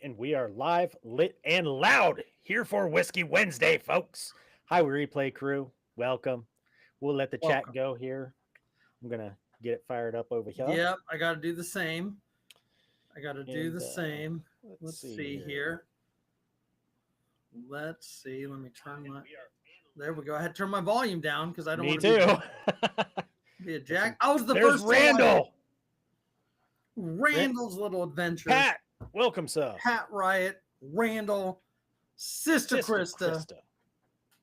and we are live, lit, and loud here for Whiskey Wednesday, folks. Hi, replay crew. Welcome. We'll let the chat Welcome. go here. I'm gonna get it fired up over here, Yep, I got to do the same. I got to do and the same. let's Let's see see here. here. Let's see. Let me turn my. There we go. I had to turn my volume down because I don't Me want to be too. be a jack. I was the There's first to like Randall. Randall's Little Adventures. Pat, welcome, sir. Pat Riot. Randall. Sister Krista.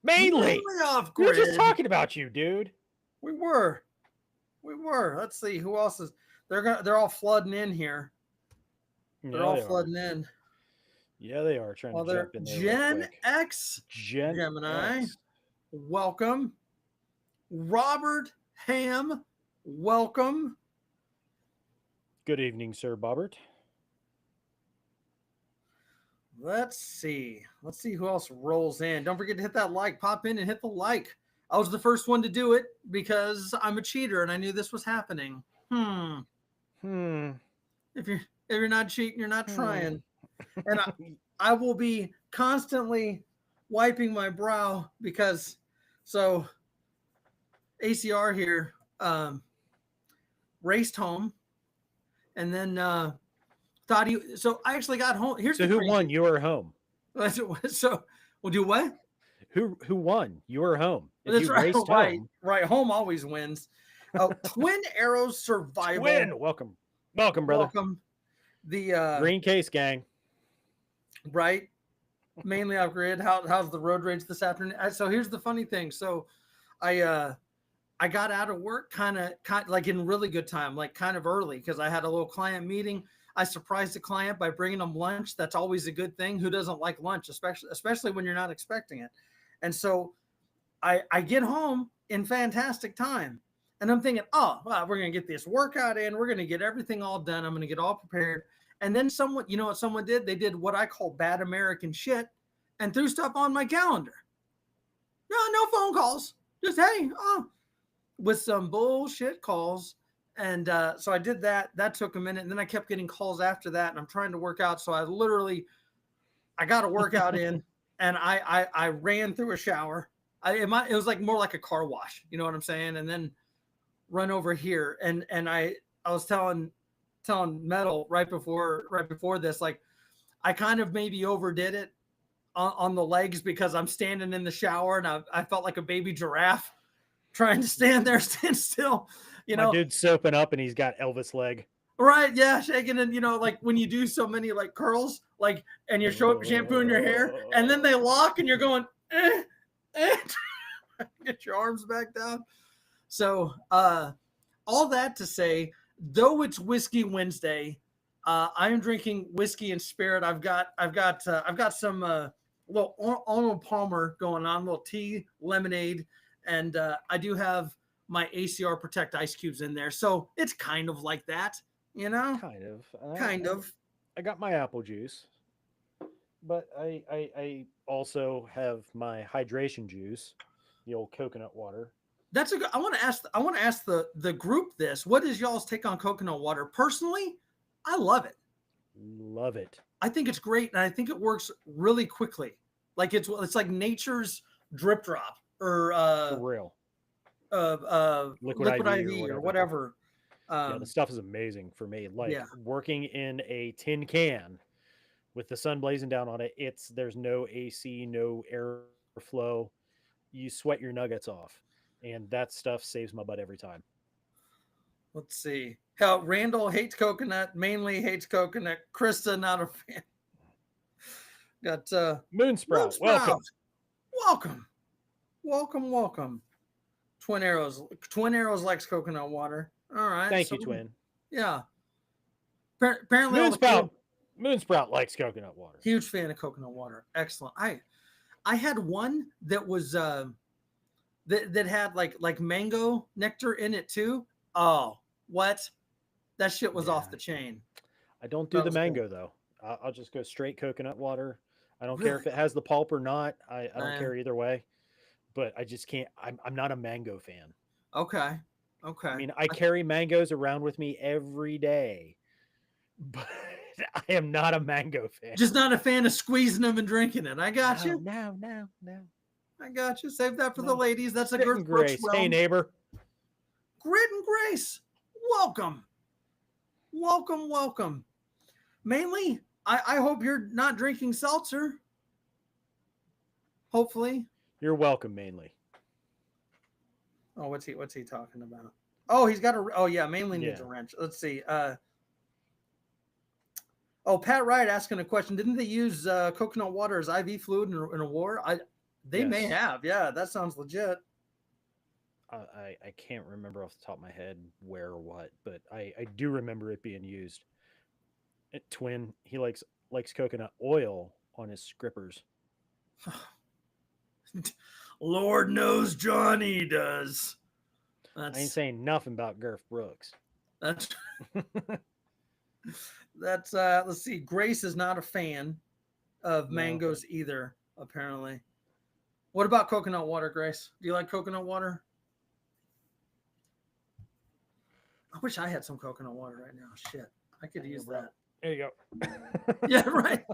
Mainly off we were grid. just talking about you, dude. We were. Let's see who else is. They're all flooding in here. They're all flooding in. Yeah, they are trying to jump in there. Gen X, Gemini, X. welcome. Robert Ham, welcome. Good evening, Sir Bobbert. Let's see who else rolls in. Don't forget to hit that like. Pop in and hit the like. I was the first one to do it because I'm a cheater and I knew this was happening. If you're not cheating, you're not trying. And I will be constantly wiping my brow because ACR here raced home and then thought he. So I actually got home. Here's so who won? You were home. So we'll do what? Who won? You were home. If that's right. Right. Home always wins. Twin Arrows Survival. Twin. Welcome, brother. Welcome. The Green Case Gang. Right. Mainly off grid. How's the road rage this afternoon? So here's the funny thing. So I got out of work kind of like in really good time, like kind of early because I had a little client meeting. I surprised the client by bringing them lunch. That's always a good thing. Who doesn't like lunch, especially when you're not expecting it? And so I get home in fantastic time. And I'm thinking, oh, well, we're going to get this workout in. We're going to get everything all done. I'm going to get all prepared. And then someone, you know what someone did? They did what I call bad American shit and threw stuff on my calendar. No phone calls. Just, hey, with some bullshit calls. And so I did that. That took a minute. And then I kept getting calls after that. And I'm trying to work out. So I got a workout in and I ran through a shower. It was like more like a car wash. You know what I'm saying? And then run over here. And I was telling Metal right before this, like I kind of maybe overdid it on the legs because I'm standing in the shower and I felt like a baby giraffe trying to stand still. My dude's soaping up and he's got Elvis leg. Right, yeah, shaking and like when you do so many like curls, like and you're shampooing your hair, and then they lock and you're going, get your arms back down. So all that to say, though it's Whiskey Wednesday, I am drinking whiskey and spirit. I've got some little Arnold Palmer going on, little tea, lemonade, and I do have my ACR Protect ice cubes in there. So it's kind of like that, you know? Kind of. I got my apple juice, but I also have my hydration juice, the old coconut water. That's a good. I want to ask the group this. What is y'all's take on coconut water? Personally, I love it. Love it. I think it's great, and I think it works really quickly. Like it's like nature's drip drop or for real. Liquid IV or whatever. Yeah, the stuff is amazing for me. Like working in a tin can with the sun blazing down on it. There's no AC, no airflow. You sweat your nuggets off. And that stuff saves my butt every time. Let's see. How Randall hates coconut, mainly hates coconut. Krista, not a fan. Got Moonsprout. Welcome. Twin Arrows likes coconut water. All right. Thank you, Twin. Yeah. Apparently, Moonsprout likes coconut water. Huge fan of coconut water. Excellent. I had one that was that had like mango nectar in it too. Oh, what? That shit was off the chain. I don't do the mango though. I'll just go straight coconut water. I don't care if it has the pulp or not. I don't care either way. But I just can't. I'm not a mango fan. Okay. I mean, I carry mangoes around with me every day but I am not a mango fan. Just not a fan of squeezing them and drinking it. I got you. No. I got you. Save that for the No. ladies. That's a Grit Girth and Brooks Grace. realm. Hey, neighbor. Grit and Grace. Welcome. Mainly, I hope you're not drinking seltzer. Hopefully. You're welcome, mainly. Oh, what's he talking about? Oh, he's got mainly needs a wrench. Let's see. Pat Wright asking a question. Didn't they use coconut water as IV fluid in a war? They may have. Yeah, that sounds legit. I can't remember off the top of my head where or what, but I do remember it being used. Twin, he likes coconut oil on his scrippers. Lord knows Johnny does. I ain't saying nothing about Girth Brooks. That's let's see. Grace is not a fan of mangoes either, apparently. What about coconut water, Grace? Do you like coconut water? I wish I had some coconut water right now. Shit. I could use that. There you go. Yeah, right.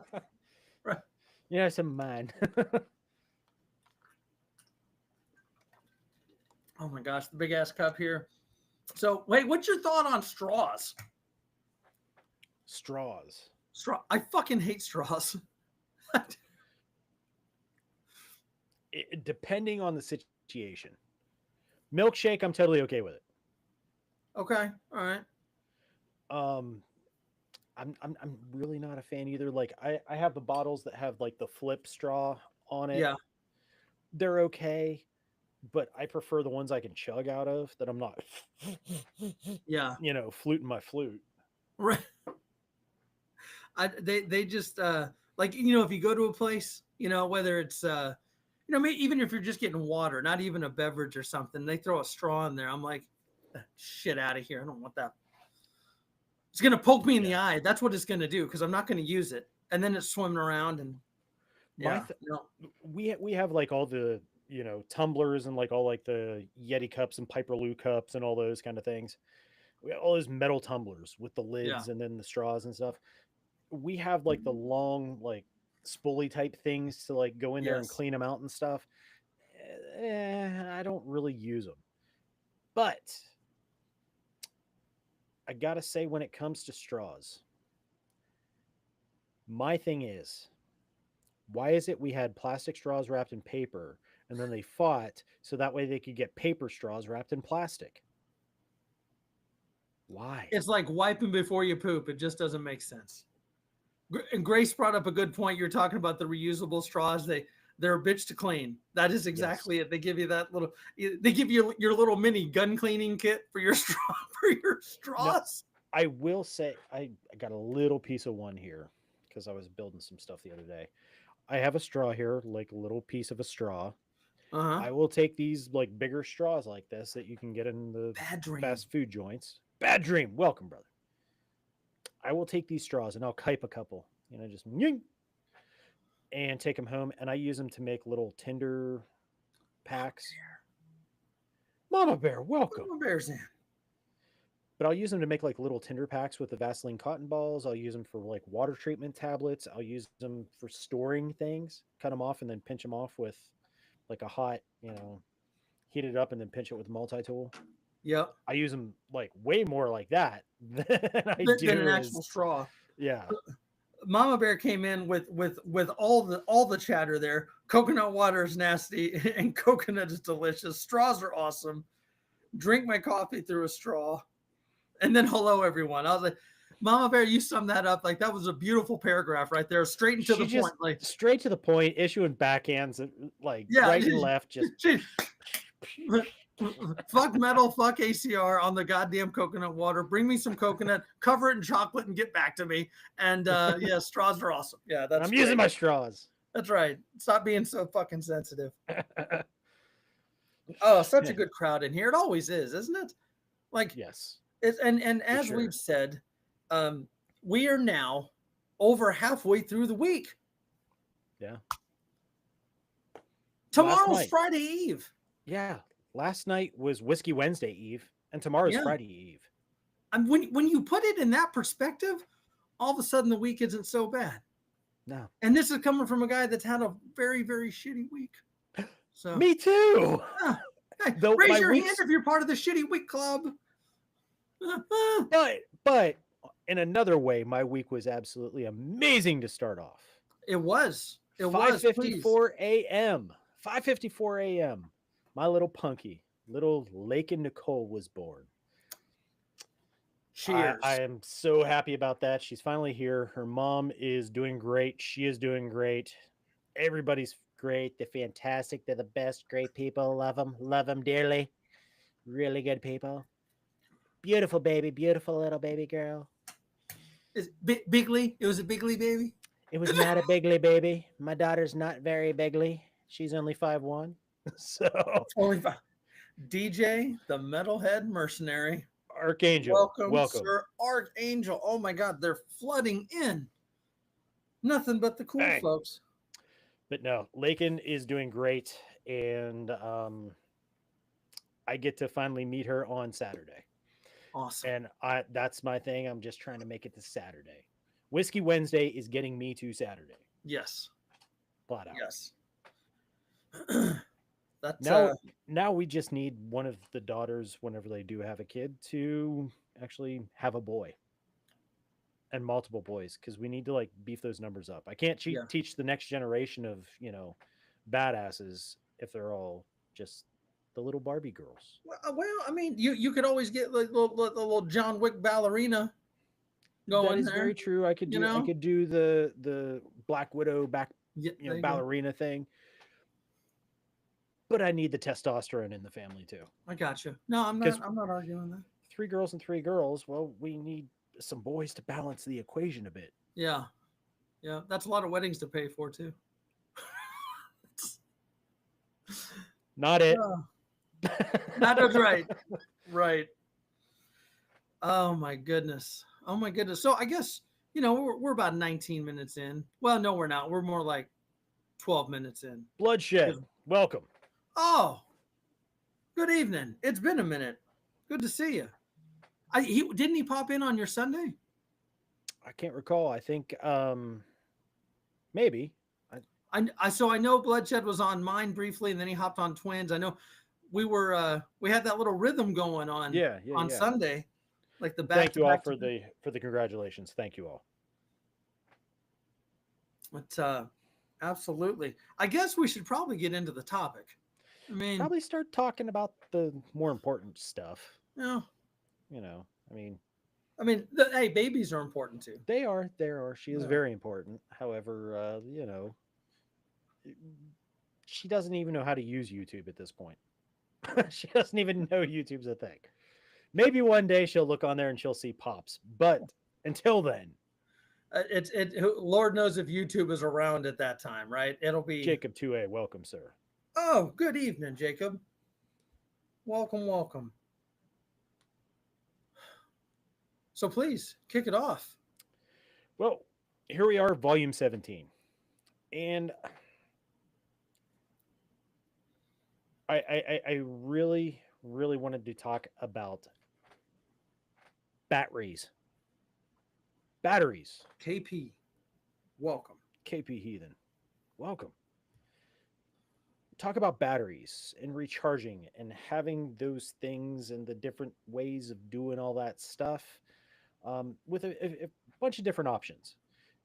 Right. Yeah, some of mine. Oh my gosh, the big ass cup here. So wait, what's your thought on straws? Straws. I fucking hate straws. Depending on the situation. Milkshake, I'm totally okay with it. Okay, all right. I'm really not a fan either. Like I have the bottles that have like the flip straw on it. Yeah. They're okay, but I prefer the ones I can chug out of that I'm not fluting my flute. Right. They just like if you go to a place, whether it's even if you're just getting water, not even a beverage or something, they throw a straw in there. I'm like, shit out of here. I don't want that. It's gonna poke me in the eye. That's what it's gonna do, because I'm not gonna use it. And then it's swimming around and we have like all the tumblers and like all like the Yeti cups and Piper Lou cups and all those kind of things. We have all those metal tumblers with the lids and then the straws and stuff. We have like the long like spoolie type things to like go in there and clean them out and stuff. I don't really use them, but I gotta say, when it comes to straws, my thing is, why is it we had plastic straws wrapped in paper and then they fought so that way they could get paper straws wrapped in plastic? Why? It's like wiping before you poop. It just doesn't make sense. And Grace brought up a good point. You're talking about the reusable straws. They're a bitch to clean. That is exactly it. They give you that little. They give you your little mini gun cleaning kit for your straws. Now, I will say I got a little piece of one here because I was building some stuff the other day. I have a straw here, like a little piece of a straw. I will take these like bigger straws like this that you can get in the fast food joints. Bad dream. Welcome, brother. I will take these straws and I'll kipe a couple, just ying, and take them home. And I use them to make little tinder packs. Mama Bear, welcome. Mama Bear's in. But I'll use them to make like little tinder packs with the Vaseline cotton balls. I'll use them for like water treatment tablets. I'll use them for storing things, cut them off and then pinch them off with like a hot, heat it up and then pinch it with a multi-tool. Yep. I use them like way more like that than than an actual straw. Yeah. Mama Bear came in with all the chatter there. Coconut water is nasty and coconut is delicious. Straws are awesome. Drink my coffee through a straw. And then hello everyone. I was like, Mama Bear, you summed that up. Like that was a beautiful paragraph right there. Straight and to the point. Like straight to the point, issuing backhands like right and left. Just fuck metal, fuck ACR on the goddamn coconut water. Bring me some coconut, cover it in chocolate, and get back to me. And straws are awesome. Yeah, I'm using my straws. That's right. Stop being so fucking sensitive. Oh, such a good crowd in here. It always is, isn't it? Like yes. It's and as we've said, we are now over halfway through the week. Yeah. Tomorrow's Friday Eve. Yeah. Last night was Whiskey Wednesday Eve, and tomorrow's Friday Eve. And when you put it in that perspective, all of a sudden the week isn't so bad. No. And this is coming from a guy that's had a very, very shitty week. So, Me too. hey, Though raise my your hand week's, if you're part of the shitty week club. but in another way, my week was absolutely amazing to start off. It was. It was. Please. 5:54 a.m. 5:54 a.m. My little punky, little Lake and Nicole was born. Cheers. I am so happy about that. She's finally here. Her mom is doing great. She is doing great. Everybody's great. They're fantastic. They're the best. Great people. Love them dearly. Really good people. Beautiful baby. Beautiful little baby girl. Is Bigly? It was a Bigly baby. It was not a bigly baby. My daughter's not very bigly. She's only 5'1". So Only five. DJ, the metalhead mercenary. Archangel, welcome. Sir Archangel. Oh my God, they're flooding in. Nothing but the cool folks. But no, Lakin is doing great, and I get to finally meet her on Saturday. Awesome. And that's my thing. I'm just trying to make it to Saturday. Whiskey Wednesday is getting me to Saturday. Yes. Flat out. Yes. Now we just need one of the daughters, whenever they do have a kid, to actually have a boy and multiple boys, because we need to like beef those numbers up. I can't teach the next generation of badasses if they're all just the little Barbie girls. Well, I mean, you could always get like the little John Wick ballerina going. That is there. very true. I could do the Black Widow ballerina thing. But I need the testosterone in the family too. I got you. No, I'm not arguing that. 3 girls and 3 girls. Well, we need some boys to balance the equation a bit. Yeah. Yeah. That's a lot of weddings to pay for too. Not it. That's right. Right. Oh my goodness. So I guess, we're about 19 minutes in. Well, no, we're not. We're more like 12 minutes in. Bloodshed. Welcome. Oh, good evening. It's been a minute. Good to see you. Didn't he pop in on your Sunday? I can't recall. I think maybe. I know Bloodshed was on mine briefly, and then he hopped on Twins. I know we had that little rhythm going on. On Sunday, like the back. Thank you all for the congratulations. Thank you all. But absolutely, I guess we should probably get into the topic. I mean, probably start talking about the more important stuff. Yeah. I mean, hey, babies are important too. They are. She is very important. However, she doesn't even know how to use YouTube at this point. She doesn't even know YouTube's a thing. Maybe one day she'll look on there and she'll see pops. But until then, Lord knows if YouTube is around at that time, right? It'll be Jacob 2A. Welcome, sir. Oh, good evening, Jacob. Welcome. So please kick it off. Well, here we are, volume 17. And I really, really wanted to talk about batteries. KP, welcome. KP Heathen, welcome. Talk about batteries and recharging and having those things and the different ways of doing all that stuff with a bunch of different options,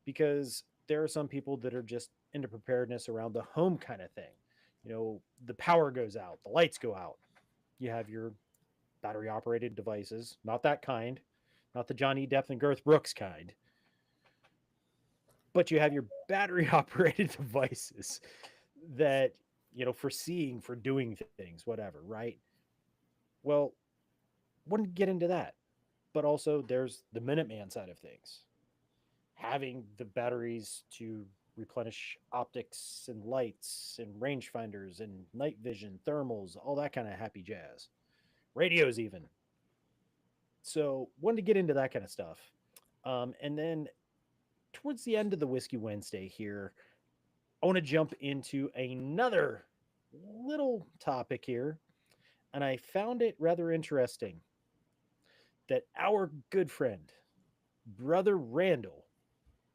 because there are some people that are just into preparedness around the home kind of thing. The power goes out, the lights go out. You have your battery operated devices, not that kind, not the Johnny Depp and Garth Brooks kind, but you have your battery operated devices that, for seeing, for doing things, whatever, right? Well, wouldn't get into that. But also there's the Minuteman side of things. Having the batteries to replenish optics and lights and rangefinders and night vision, thermals, all that kind of happy jazz. Radios even. So wanted to get into that kind of stuff. And then towards the end of the Whiskey Wednesday here, I want to jump into another little topic here. And I found it rather interesting that our good friend, Brother Randall,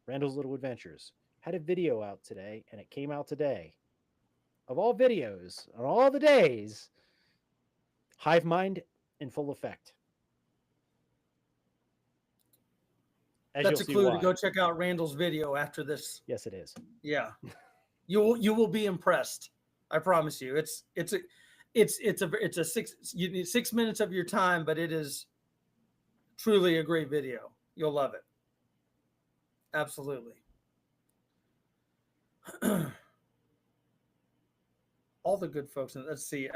Randall's Little Adventures, had a video out today, and it came out today. Of all videos on all the days, Hive Mind in full effect. As you'll That's a see clue to why. go check out Randall's video after this. Yes, it is. Yeah, you will be impressed. I promise you. It's a 6 minutes of your time, but it is truly a great video. You'll love it. Absolutely. All the good folks. Let's see.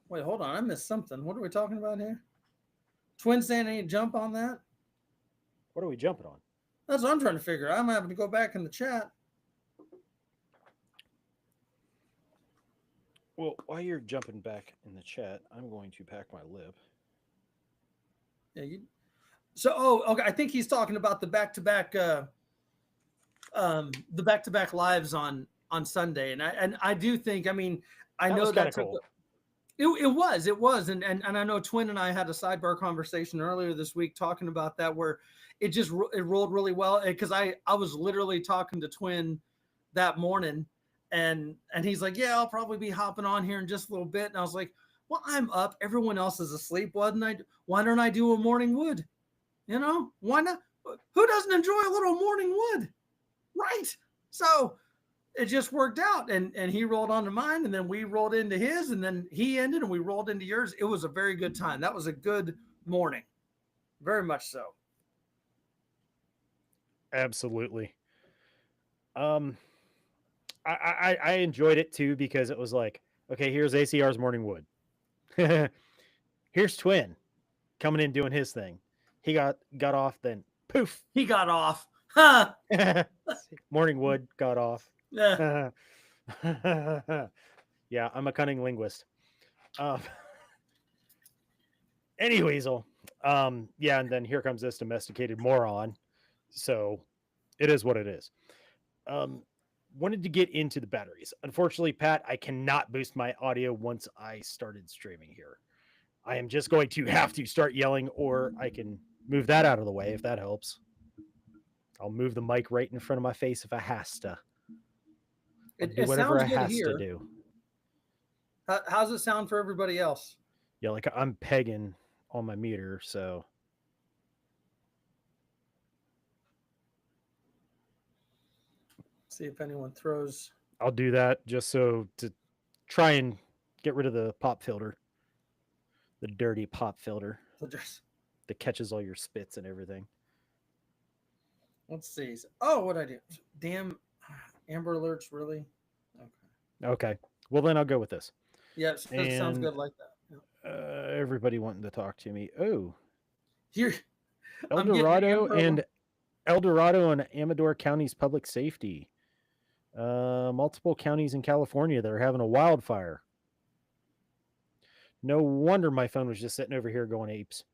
Wait, hold on. I missed something. What are we talking about here? Twin saying any jump on that? What are we jumping on? That's what I'm trying to figure out. I'm having to go back in the chat. Well, while you're jumping back in the chat, I'm going to pack my lip. Yeah, so okay. I think he's talking about the back-to-back lives on Sunday, and I do think, I mean, I That know was kinda that took cool. it was, and I know Twin and I had a sidebar conversation earlier this week talking about that, where it rolled really well, because I was literally talking to Twin that morning, and he's like, yeah, I'll probably be hopping on here in just a little bit, and I was like, well, I'm up, everyone else is asleep, why don't I do a morning wood? Why not? Who doesn't enjoy a little morning wood, right? So it just worked out, and he rolled onto mine, and then we rolled into his, and then he ended, and we rolled into yours. It was a very good time. That was a good morning, very much so. Absolutely. I enjoyed it too, because it was like, okay, here's ACR's Morning Wood. Here's Twin coming in doing his thing. He got off, then poof. He got off. Huh. Morning Wood got off. Yeah. Yeah, I'm a cunning linguist. Any weasel. Yeah, and then here comes this domesticated moron. So it is what it is. Wanted to get into the batteries. Unfortunately, Pat, I cannot boost my audio once I started streaming here. I am just going to have to start yelling, or I can move that out of the way if that helps. I'll move the mic right in front of my face if I has to. It whatever sounds I good has here. to do. How's it sound for everybody else? Yeah, like I'm pegging on my meter, so. See if anyone throws. I'll do that just so to try and get rid of the pop filter. The dirty pop filter that catches all your spits and everything. Let's see. Oh, what I do? Damn, Amber Alerts, really? Okay. Well, then I'll go with this. Yeah, it sounds good like that. Yeah. Everybody wanting to talk to me. Oh, here, El Dorado and Amador County's public safety. Multiple counties in California that are having a wildfire. No wonder my phone was just sitting over here going apes.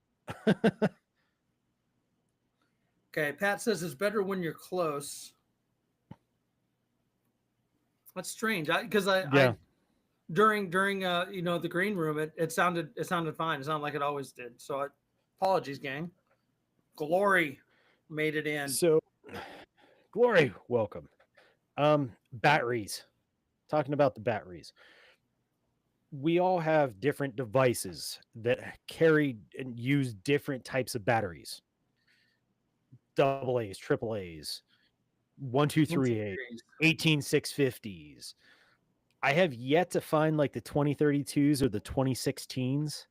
Okay, Pat says it's better when you're close. That's strange, because I during the green room, it sounded fine. It sounded like it always did. So apologies, gang. Glory made it in. So, Glory, welcome. Batteries. Talking about the batteries. We all have different devices that carry and use different types of batteries. Double A's, triple A's, 123A, 18650s. I have yet to find like the 2032s or the 2016s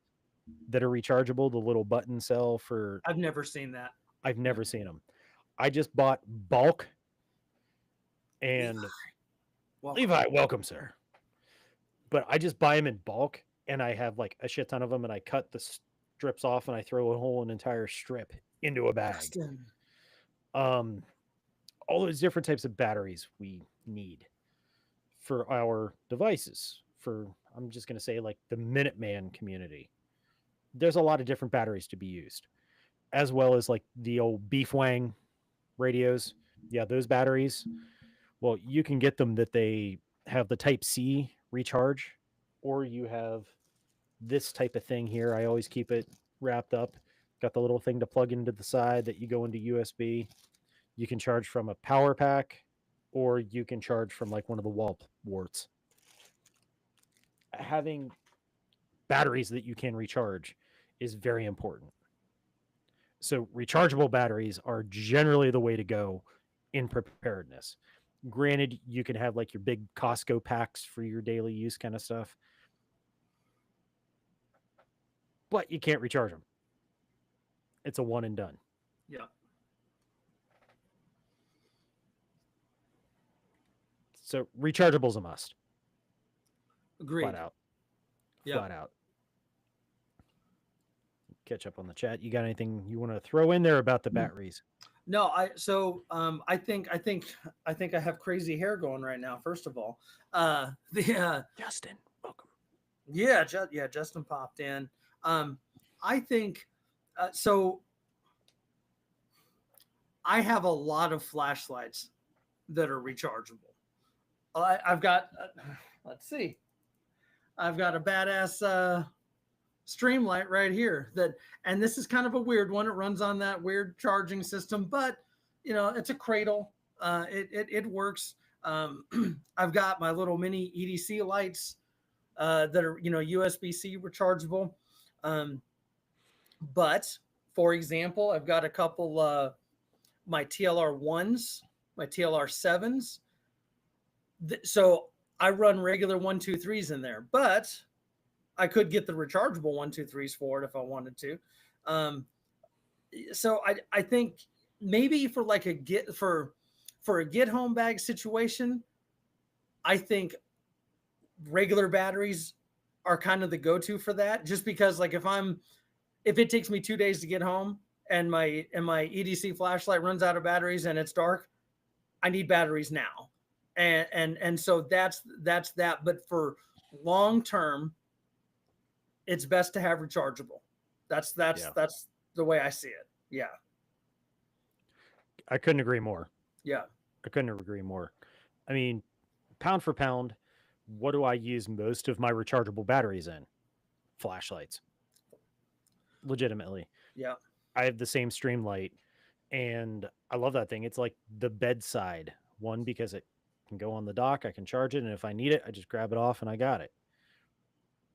that are rechargeable, the little button cell for. I've never seen that. I've never seen them. I just bought bulk. And Levi, welcome, sir. But I just buy them in bulk, and I have like a shit ton of them, and I cut the strips off, and I throw a whole entire strip into a bag. All those different types of batteries we need for our devices. I'm just going to say, like, the Minuteman community. There's a lot of different batteries to be used, as well as like the old Beef Wang radios. Yeah, those batteries. Well, you can get them that they have the Type C recharge, or you have this type of thing here. I always keep it wrapped up. Got the little thing to plug into the side that you go into USB. You can charge from a power pack, or you can charge from like one of the wall warts. Having batteries that you can recharge is very important. So rechargeable batteries are generally the way to go in preparedness. Granted, you can have like your big Costco packs for your daily use kind of stuff, but you can't recharge them. It's a one and done. Yeah. So rechargeable's a must. Flat Agreed. out. Yeah. Flat out. Catch up on the chat. You got anything you want to throw in there about the batteries? No, I think I have crazy hair going right now. First of all, the Justin, welcome. yeah, Justin popped in. I think so. I have a lot of flashlights that are rechargeable. I've got, let's see, I've got a badass Streamlight right here. And this is kind of a weird one. It runs on that weird charging system, but it's a cradle. It works. I've got my little mini EDC lights that are USB-C rechargeable. Um, but for example, I've got a couple my TLR ones, my TLR sevens. So I run regular 123s in there, but I could get the rechargeable 123s for it if I wanted to. So I think maybe for like a get home bag situation, I think regular batteries are kind of the go-to for that. Just because like if it takes me 2 days to get home and my EDC flashlight runs out of batteries and it's dark, I need batteries now. And so that's that. But for long term, it's best to have rechargeable. That's the way I see it. Yeah. I couldn't agree more. Yeah. I couldn't agree more. I mean, pound for pound, what do I use most of my rechargeable batteries in? Flashlights. Legitimately. Yeah. I have the same Streamlight, and I love that thing. It's like the bedside one because it can go on the dock. I can charge it, and if I need it, I just grab it off and I got it.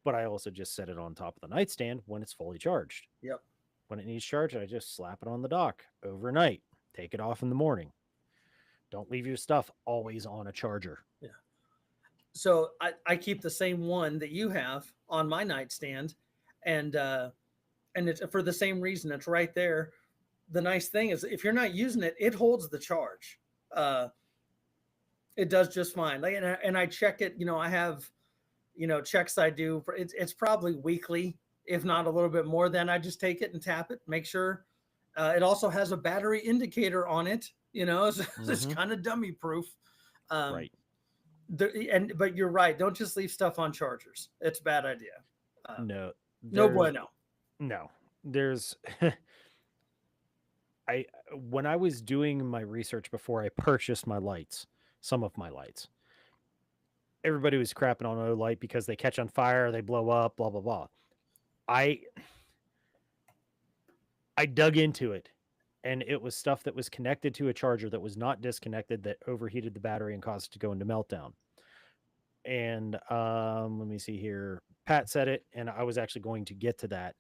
But I also just set it on top of the nightstand when it's fully charged. Yep. When it needs charge, I just slap it on the dock overnight. Take it off in the morning. Don't leave your stuff always on a charger. Yeah. So I keep the same one that you have on my nightstand, and it's for the same reason. It's right there. The nice thing is if you're not using it, it holds the charge. It does just fine. Like, and I check it. I have checks I do. It's probably weekly, if not a little bit more. Then I just take it and tap it, make sure. It also has a battery indicator on it. It's kind of dummy proof. Right. But you're right. Don't just leave stuff on chargers. It's a bad idea. No. No bueno. No. There's when I was doing my research before I purchased my lights, some of my lights, everybody was crapping on O light because they catch on fire, they blow up, blah blah blah. I dug into it, and it was stuff that was connected to a charger that was not disconnected that overheated the battery and caused it to go into meltdown. And let me see here. Pat said it, and I was actually going to get to that.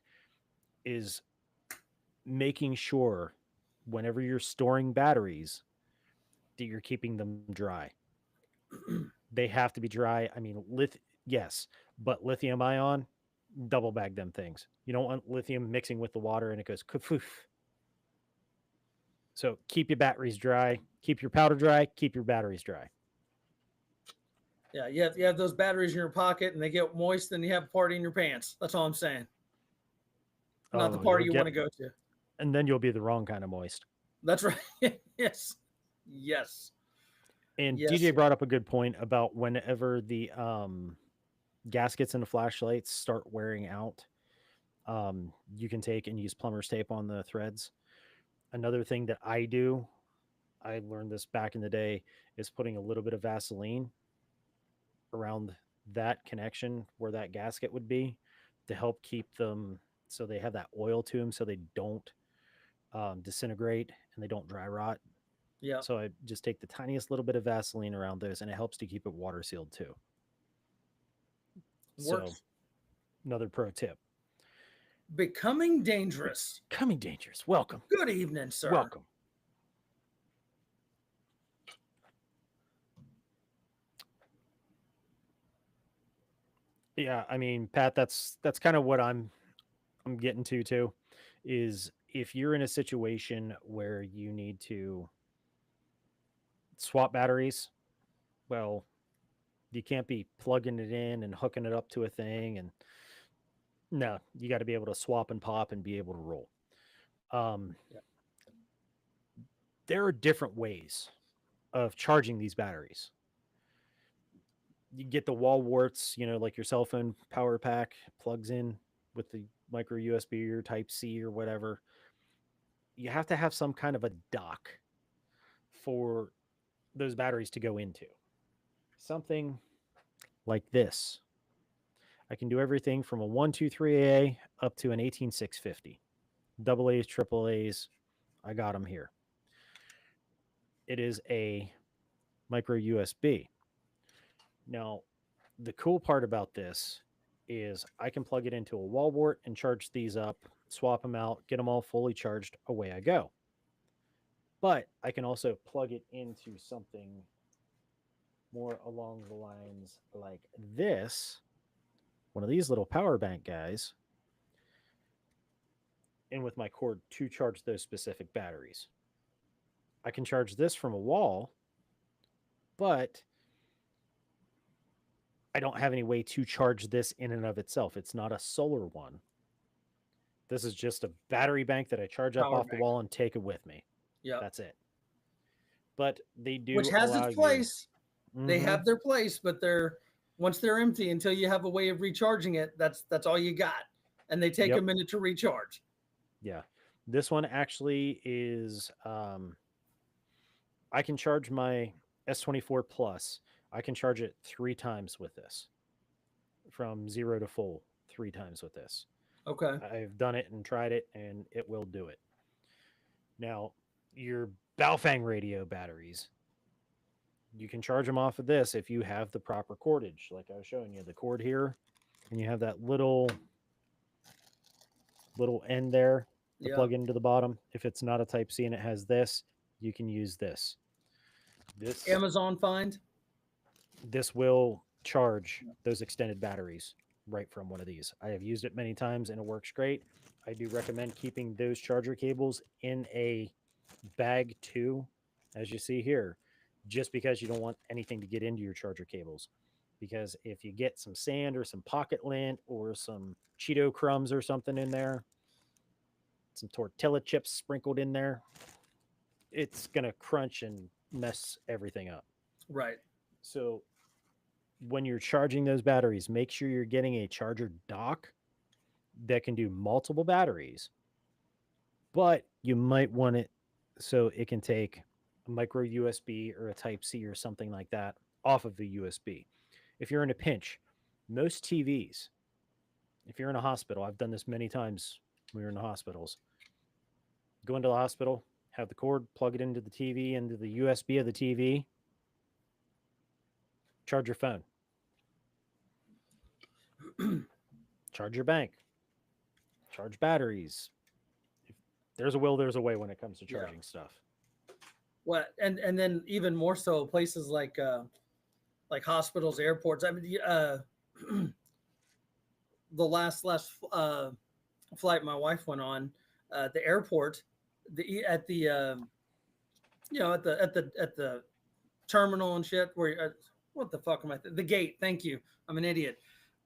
Is making sure whenever you're storing batteries that you're keeping them dry. They have to be dry. I mean, yes, but lithium ion, double bag them things. You don't want lithium mixing with the water and it goes kafoof. So keep your batteries dry, keep your powder dry, keep your batteries dry. Yeah, you have those batteries in your pocket and they get moist, then you have a party in your pants. That's all I'm saying. Not the party you want to go to. And then you'll be the wrong kind of moist. That's right. Yes. And yes. DJ brought up a good point about whenever the gaskets in the flashlights start wearing out, you can take and use plumber's tape on the threads. Another thing that I do, I learned this back in the day, is putting a little bit of Vaseline around that connection where that gasket would be to help keep them so they have that oil to them, so they don't disintegrate and they don't dry rot. Yeah. So I just take the tiniest little bit of Vaseline around those, and it helps to keep it water sealed too. So Works. another pro tip. Becoming dangerous. Becoming dangerous. Welcome. Good evening, sir. Welcome. Yeah, I mean, Pat, that's kind of what I'm getting to too, is if you're in a situation where you need to swap batteries, well, you can't be plugging it in and hooking it up to a thing, and no, you got to be able to swap and pop and be able to roll. Um, Yeah. there are different ways of charging these batteries. You get the wall warts, like your cell phone power pack plugs in with the micro USB or Type C or whatever. You have to have some kind of a dock for those batteries to go into. Something like this. I can do everything from a 123AA up to an 18650. Double A's, triple A's, I got them here. It is a micro USB. Now, the cool part about this is I can plug it into a wall wart and charge these up, swap them out, get them all fully charged, away I go. But I can also plug it into something more along the lines like this, one of these little power bank guys, and with my cord to charge those specific batteries. I can charge this from a wall, but I don't have any way to charge this in and of itself. It's not a solar one. This is just a battery bank that I charge up Power off the bank. wall and take it with me. Yeah. That's it. But they Which do has allow its you. place. They have their place, but they're once they're empty, until you have a way of recharging it, that's all you got. And they take a minute to recharge. Yeah. This one actually is I can charge my S24 Plus. I can charge it 3 times with this. From 0 to full 3 times with this. Okay. I've done it and tried it, and it will do it. Now, your Baofeng radio batteries, you can charge them off of this if you have the proper cordage. Like I was showing you, the cord here, and you have that little end there to plug into the bottom. If it's not a Type C and it has this, you can use this. This Amazon find. This will charge those extended batteries right from one of these. I have used it many times and it works great. I do recommend keeping those charger cables in a bag too, as you see here, just because you don't want anything to get into your charger cables. Because if you get some sand or some pocket lint or some Cheeto crumbs or something in there, some tortilla chips sprinkled in there, it's going to crunch and mess everything up. Right. So when you're charging those batteries, make sure you're getting a charger dock that can do multiple batteries, but you might want it so it can take a micro USB or a Type C or something like that off of the USB. If you're in a pinch, most TVs, if you're in a hospital, I've done this many times when you're in the hospitals, go into the hospital, have the cord, plug it into the TV, into the USB of the TV, charge your phone. Charge your bank, charge batteries. If there's a will, there's a way when it comes to charging stuff. Well, and then even more so places like hospitals, airports. I mean, the last flight my wife went on, the airport, at the terminal and shit. Where what the fuck am I? The gate. Thank you. I'm an idiot.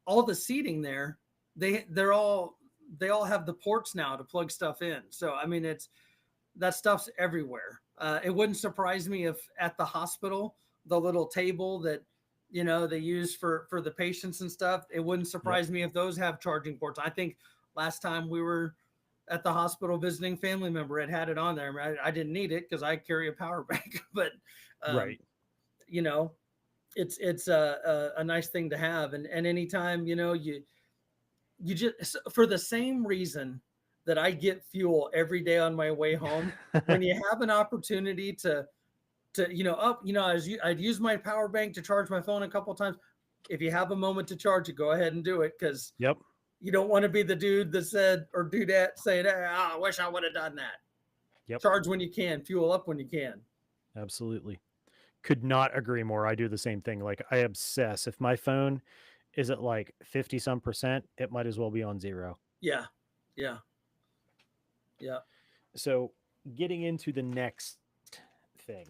All the seating there, they all have the ports now to plug stuff in. So I mean, that stuff's everywhere. It wouldn't surprise me if at the hospital, the little table that they use for the patients and stuff, it wouldn't surprise me if those have charging ports. I think last time we were at the hospital visiting family member, it had it on there. I didn't need it because I carry a power bank, but right. It's a nice thing to have. And anytime, you just, for the same reason that I get fuel every day on my way home, when you have an opportunity to I'd use my power bank to charge my phone a couple of times. If you have a moment to charge it, go ahead and do it, because Yep. you don't want to be the dude that said or dudette saying, hey, I wish I would have done that. Yep. Charge when you can, fuel up when you can. Absolutely. Could not agree more. I do the same thing. Like, I obsess. If my phone is at like 50 some percent, it might as well be on 0. Yeah. Yeah. Yeah. So, getting into the next thing,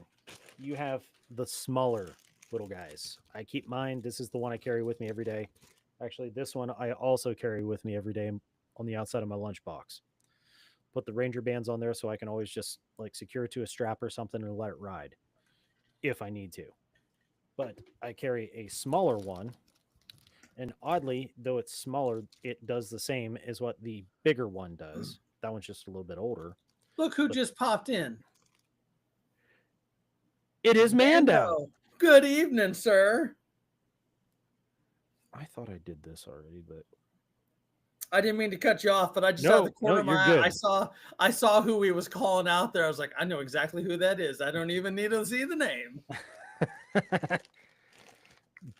you have the smaller little guys. I keep mine. This is the one I carry with me every day. Actually, this one I also carry with me every day on the outside of my lunchbox. Put the Ranger bands on there so I can always just like secure it to a strap or something and let it ride if I need to. But I carry a smaller one. And oddly, though it's smaller, it does the same as what the bigger one does. That one's just a little bit older. Look who But just popped in. it is Mando. Good evening, sir. I thought I did this already, but I didn't mean to cut you off, but I just out of the corner of my eye, I saw who he was calling out there. I was like, I know exactly who that is. I don't even need to see the name.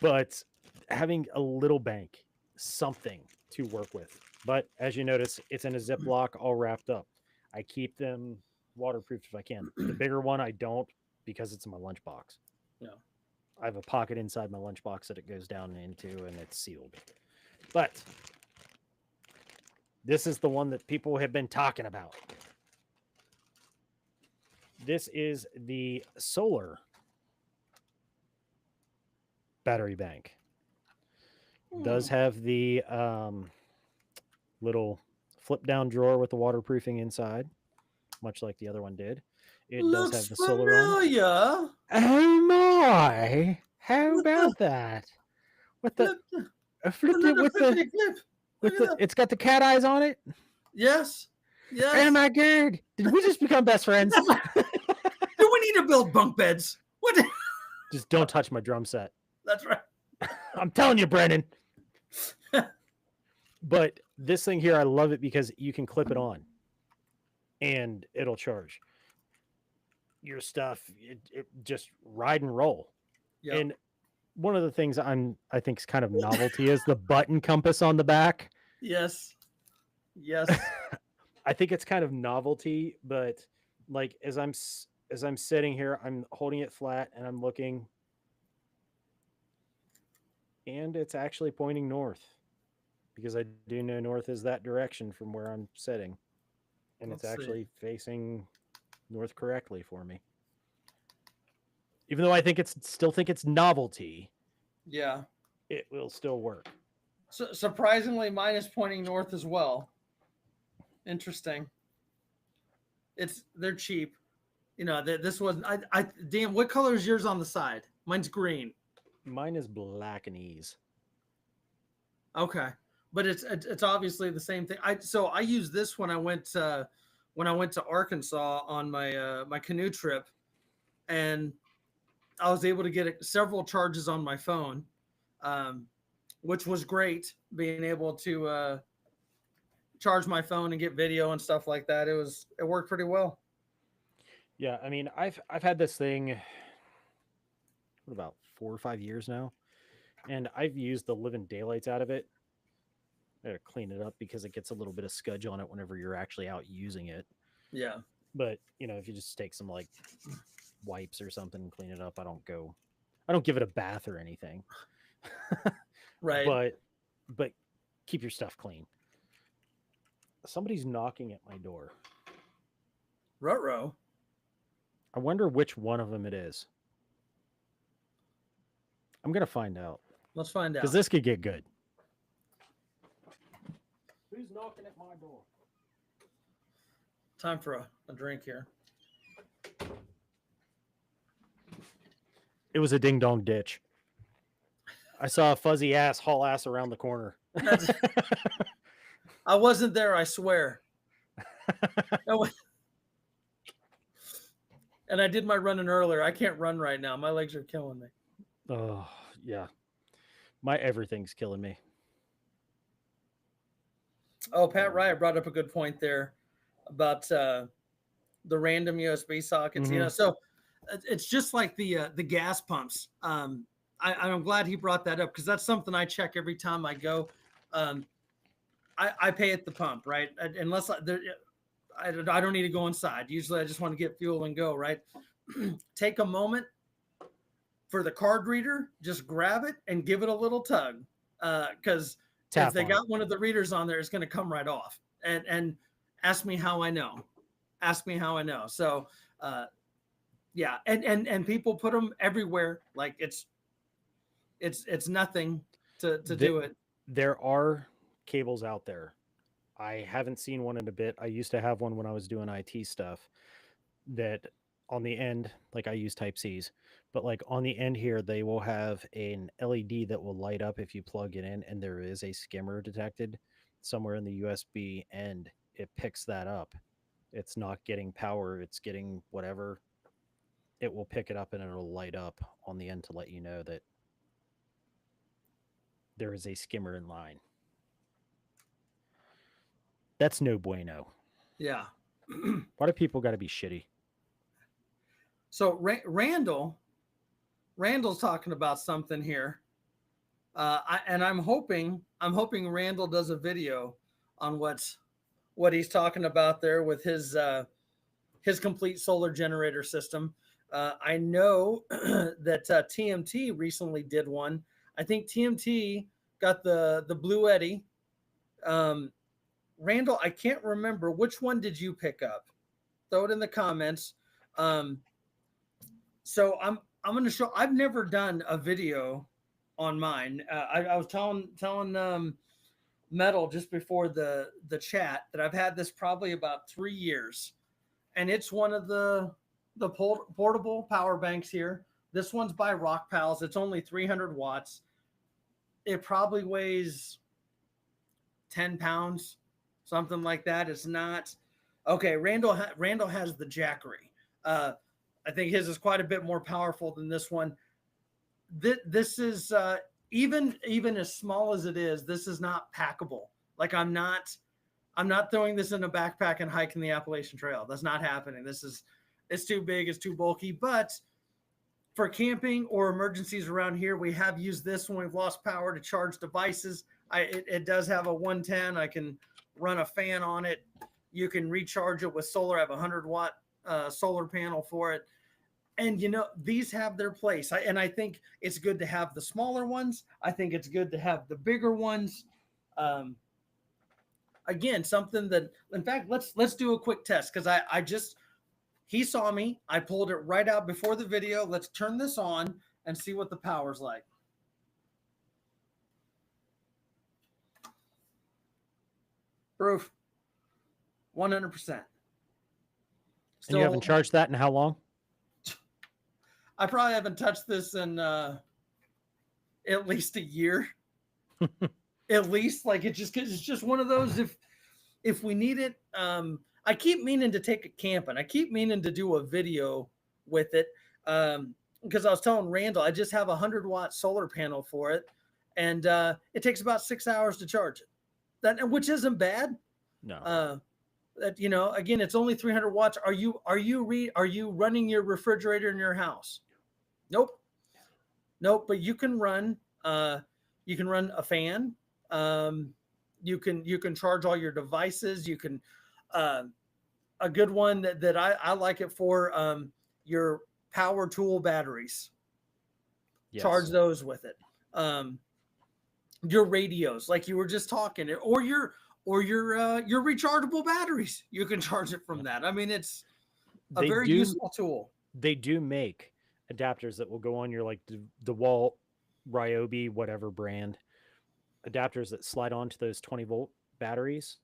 But having a little bank, something to work with. But as you notice, it's in a Ziploc all wrapped up. I keep them waterproofed if I can. The bigger one, I don't, because it's in my lunchbox. Yeah. I have a pocket inside my lunchbox that it goes down into, and it's sealed. But this is the one that people have been talking about. This is the solar battery bank. Does have the little flip down drawer with the waterproofing inside, much like the other one did. It Looks does have the familiar. solar on. Oh my! How about that? What the? Flipped it with the it's got the cat eyes on it. Yes. Yes. Oh my god! Did we just become best friends? Do we need to build bunk beds? What? Just don't touch my drum set. That's right. I'm telling you, Brennan. But this thing here, I love it because you can clip it on and it'll charge your stuff. It just ride and roll. Yep. And one of the things I think is kind of novelty is the button compass on the back. Yes. Yes. I think it's kind of novelty, but like as I'm sitting here, I'm holding it flat and I'm looking, and it's actually pointing north, because I do know north is that direction from where I'm sitting, and it's actually facing north correctly for me. Even though I still think it's novelty, yeah, it will still work. So surprisingly, mine is pointing north as well. Interesting. They're cheap. You know, this was damn. What color is yours on the side? Mine's green. Mine is black and ease. Okay, but it's obviously the same thing. I used this when I went to Arkansas on my my canoe trip, and I was able to get several charges on my phone, which was great. Being able to charge my phone and get video and stuff like that, it worked pretty well. Yeah, I mean, I've had this thing what, about 4 or 5 years now, and I've used the living daylights out of it. I gotta clean it up because it gets a little bit of scudge on it whenever you're actually out using it. Yeah, but you know, if you just take some like wipes or something and clean it up, I don't give it a bath or anything. right. But keep your stuff clean. Somebody's knocking at my door. Ruh-roh. I wonder which one of them it is. I'm gonna find out. Let's find out, because this could get good. Who's knocking at my door? Time for a drink here. It was a ding dong ditch. I saw a fuzzy ass haul ass around the corner. I wasn't there, I swear. And I did my running earlier. I can't run right now. My legs are killing me. Oh, yeah. My everything's killing me. Oh, Pat Riot brought up a good point there about the random USB sockets. Mm-hmm. So it's just like the gas pumps. I'm glad he brought that up because that's something I check every time I go. Um, I pay at the pump, right? Unless I don't need to go inside. Usually, I just want to get fuel and go, right? Take a moment for the card reader, just grab it and give it a little tug, because if they got one of the readers on there, it's going to come right off. And ask me how I know. Ask me how I know. So, yeah, and people put them everywhere. Like it's nothing to do it. There are cables out there. I haven't seen one in a bit. I used to have one when I was doing IT stuff that on the end, like I use type C's, but like on the end here, they will have an LED that will light up if you plug it in, and there is a skimmer detected somewhere in the USB end. It picks that up. It's not getting power, it's getting whatever. It will pick it up and it'll light up on the end to let you know that there is a skimmer in line. That's no bueno. Yeah. Why do people got to be shitty? So Randall's talking about something here, and I'm hoping Randall does a video on what he's talking about there with his complete solar generator system. I know that TMT recently did one. I think TMT got the Blue Eddy. Randall, I can't remember which one did you pick up. Throw it in the comments. Um, so I'm going to show. I've never done a video on mine. I was telling Metal just before the chat that I've had this probably about 3 years, and it's one of the portable power banks here. This one's by Rock Pals. It's only 300 watts. It probably weighs 10 pounds, something like that. It's not okay. Randall has the Jackery. I think his is quite a bit more powerful than this one. This is even as small as it is. This is not packable. Like I'm not throwing this in a backpack and hiking the Appalachian Trail. That's not happening. It's too big. It's too bulky. But for camping or emergencies around here, we have used this when we've lost power to charge devices. It does have a 110. I can run a fan on it. You can recharge it with solar. I have a 100-watt solar panel for it. And, these have their place. I think it's good to have the smaller ones. I think it's good to have the bigger ones. Again, something that, in fact, let's do a quick test because he saw me. I pulled it right out before the video. Let's turn this on and see what the power's like. Proof. 100%. And you haven't charged that in how long? I probably haven't touched this in at least a year. At least, like it's just one of those. If we need it, I keep meaning to take it camping. I keep meaning to do a video with it because I was telling Randall I just have a 100-watt solar panel for it, and it takes about 6 hours to charge it. Which isn't bad. No. Again, it's only 300 watts. Are you running your refrigerator in your house? Nope. But you can run a fan. You can charge all your devices. You can a good one that I like it for your power tool batteries. Yes. Charge those with it. Your radios, like you were just talking, or your rechargeable batteries. You can charge it from that. I mean, it's a very useful tool. They do make adapters that will go on your like DeWalt, Ryobi, whatever brand adapters that slide onto those 20-volt batteries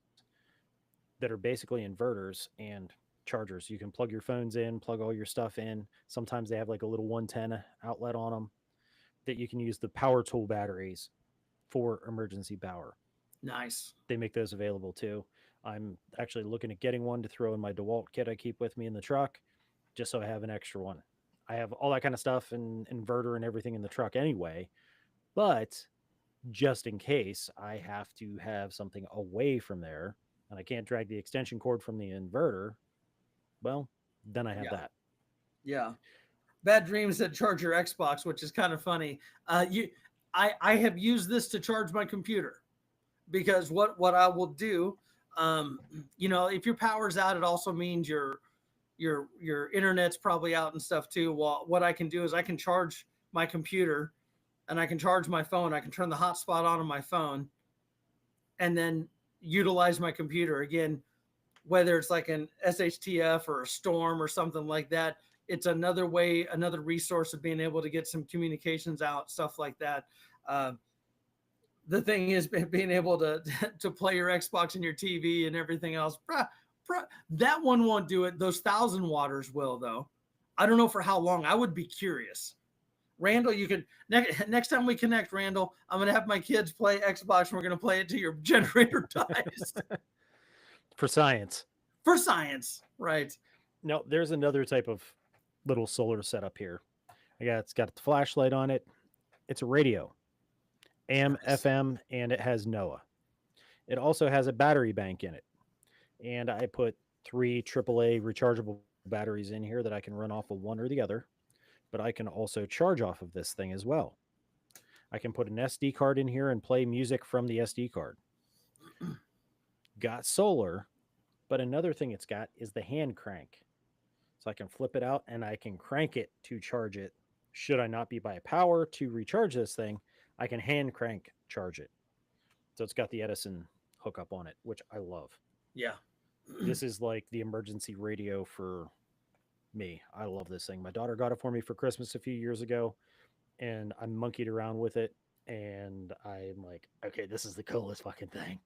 that are basically inverters and chargers. You can plug your phones in, plug all your stuff in. Sometimes they have like a little 110 outlet on them that you can use the power tool batteries for emergency power. Nice. They make those available too. I'm actually looking at getting one to throw in my DeWalt kit I keep with me in the truck, just so I have an extra one. I have all that kind of stuff and inverter and everything in the truck anyway, but just in case I have to have something away from there and I can't drag the extension cord from the inverter, well, then I have Yeah. that. Yeah. Bad Dreams that charge your Xbox, which is kind of funny. I have used this to charge my computer because what I will do, um, if your power's out, it also means your internet's probably out and stuff too. Well, what I can do is I can charge my computer and I can charge my phone. I can turn the hotspot on my phone and then utilize my computer again, whether it's like an SHTF or a storm or something like that. It's another way, another resource of being able to get some communications out, stuff like that. Uh, the thing is being able to to play your Xbox and your TV and everything else. That one won't do it. Those 1,000 watters will though. I don't know for how long. I would be curious. Randall, you can next time we connect, Randall, I'm gonna have my kids play Xbox and we're gonna play it till your generator dies. For science. For science, right? Now, there's another type of little solar setup here. It's got the flashlight on it. It's a radio, AM, Nice. FM, and it has NOAA. It also has a battery bank in it. And I put three AAA rechargeable batteries in here that I can run off of one or the other, but I can also charge off of this thing as well. I can put an SD card in here and play music from the SD card. Got solar, but another thing it's got is the hand crank. So I can flip it out and I can crank it to charge it. Should I not be by power to recharge this thing, I can hand crank charge it. So it's got the Edison hookup on it, which I love. Yeah. This is like the emergency radio for me. I love this thing. My daughter got it for me for Christmas a few years ago, and I monkeyed around with it. And I'm like, okay, this is the coolest fucking thing.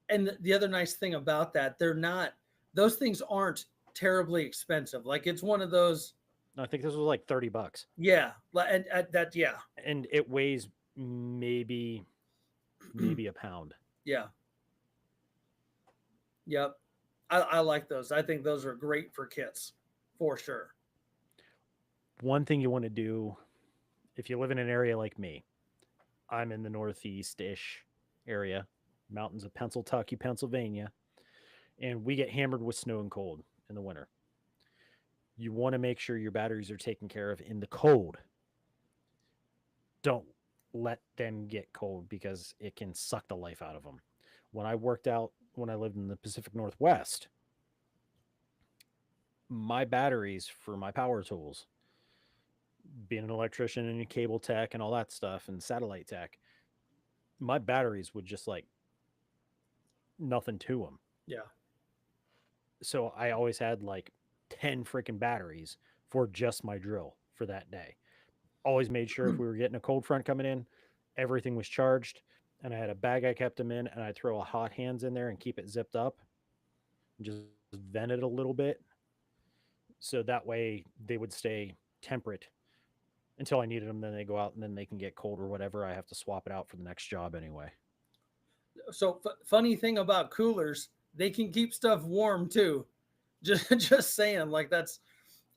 And the other nice thing about that, they're not; those things aren't terribly expensive. Like it's one of those. I think this was like $30, Yeah. And that. Yeah. and it weighs maybe a pound. Yeah. Yep. I like those. I think those are great for kits, for sure. One thing you want to do if you live in an area like me, I'm in the northeast ish area, mountains of Pennsylvania, Pennsylvania, and we get hammered with snow and cold in the winter. You want to make sure your batteries are taken care of in the cold. Don't let them get cold because it can suck the life out of them. When I lived in the Pacific Northwest, my batteries for my power tools, being an electrician and a cable tech and all that stuff and satellite tech, my batteries would just like nothing to them. Yeah. So I always had like 10 freaking batteries for just my drill for that day. Always made sure if we were getting a cold front coming in, everything was charged. And I had a bag I kept them in, and I'd throw a hot hands in there and keep it zipped up and just vent it a little bit. So that way they would stay temperate until I needed them. Then they go out and then they can get cold or whatever. I have to swap it out for the next job anyway. So funny thing about coolers, they can keep stuff warm too. Just saying, like that's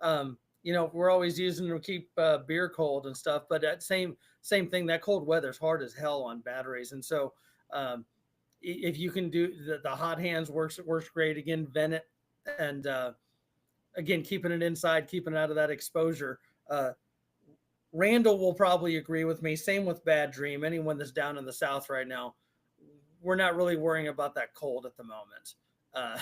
we're always using them to keep beer cold and stuff, but that same thing, that cold weather's hard as hell on batteries. And so um, if you can do the hot hands works great. Again, vent it and again keeping it inside, keeping it out of that exposure. Randall will probably agree with me. Same with Bad Dream. Anyone that's down in the South right now, we're not really worrying about that cold at the moment. Uh,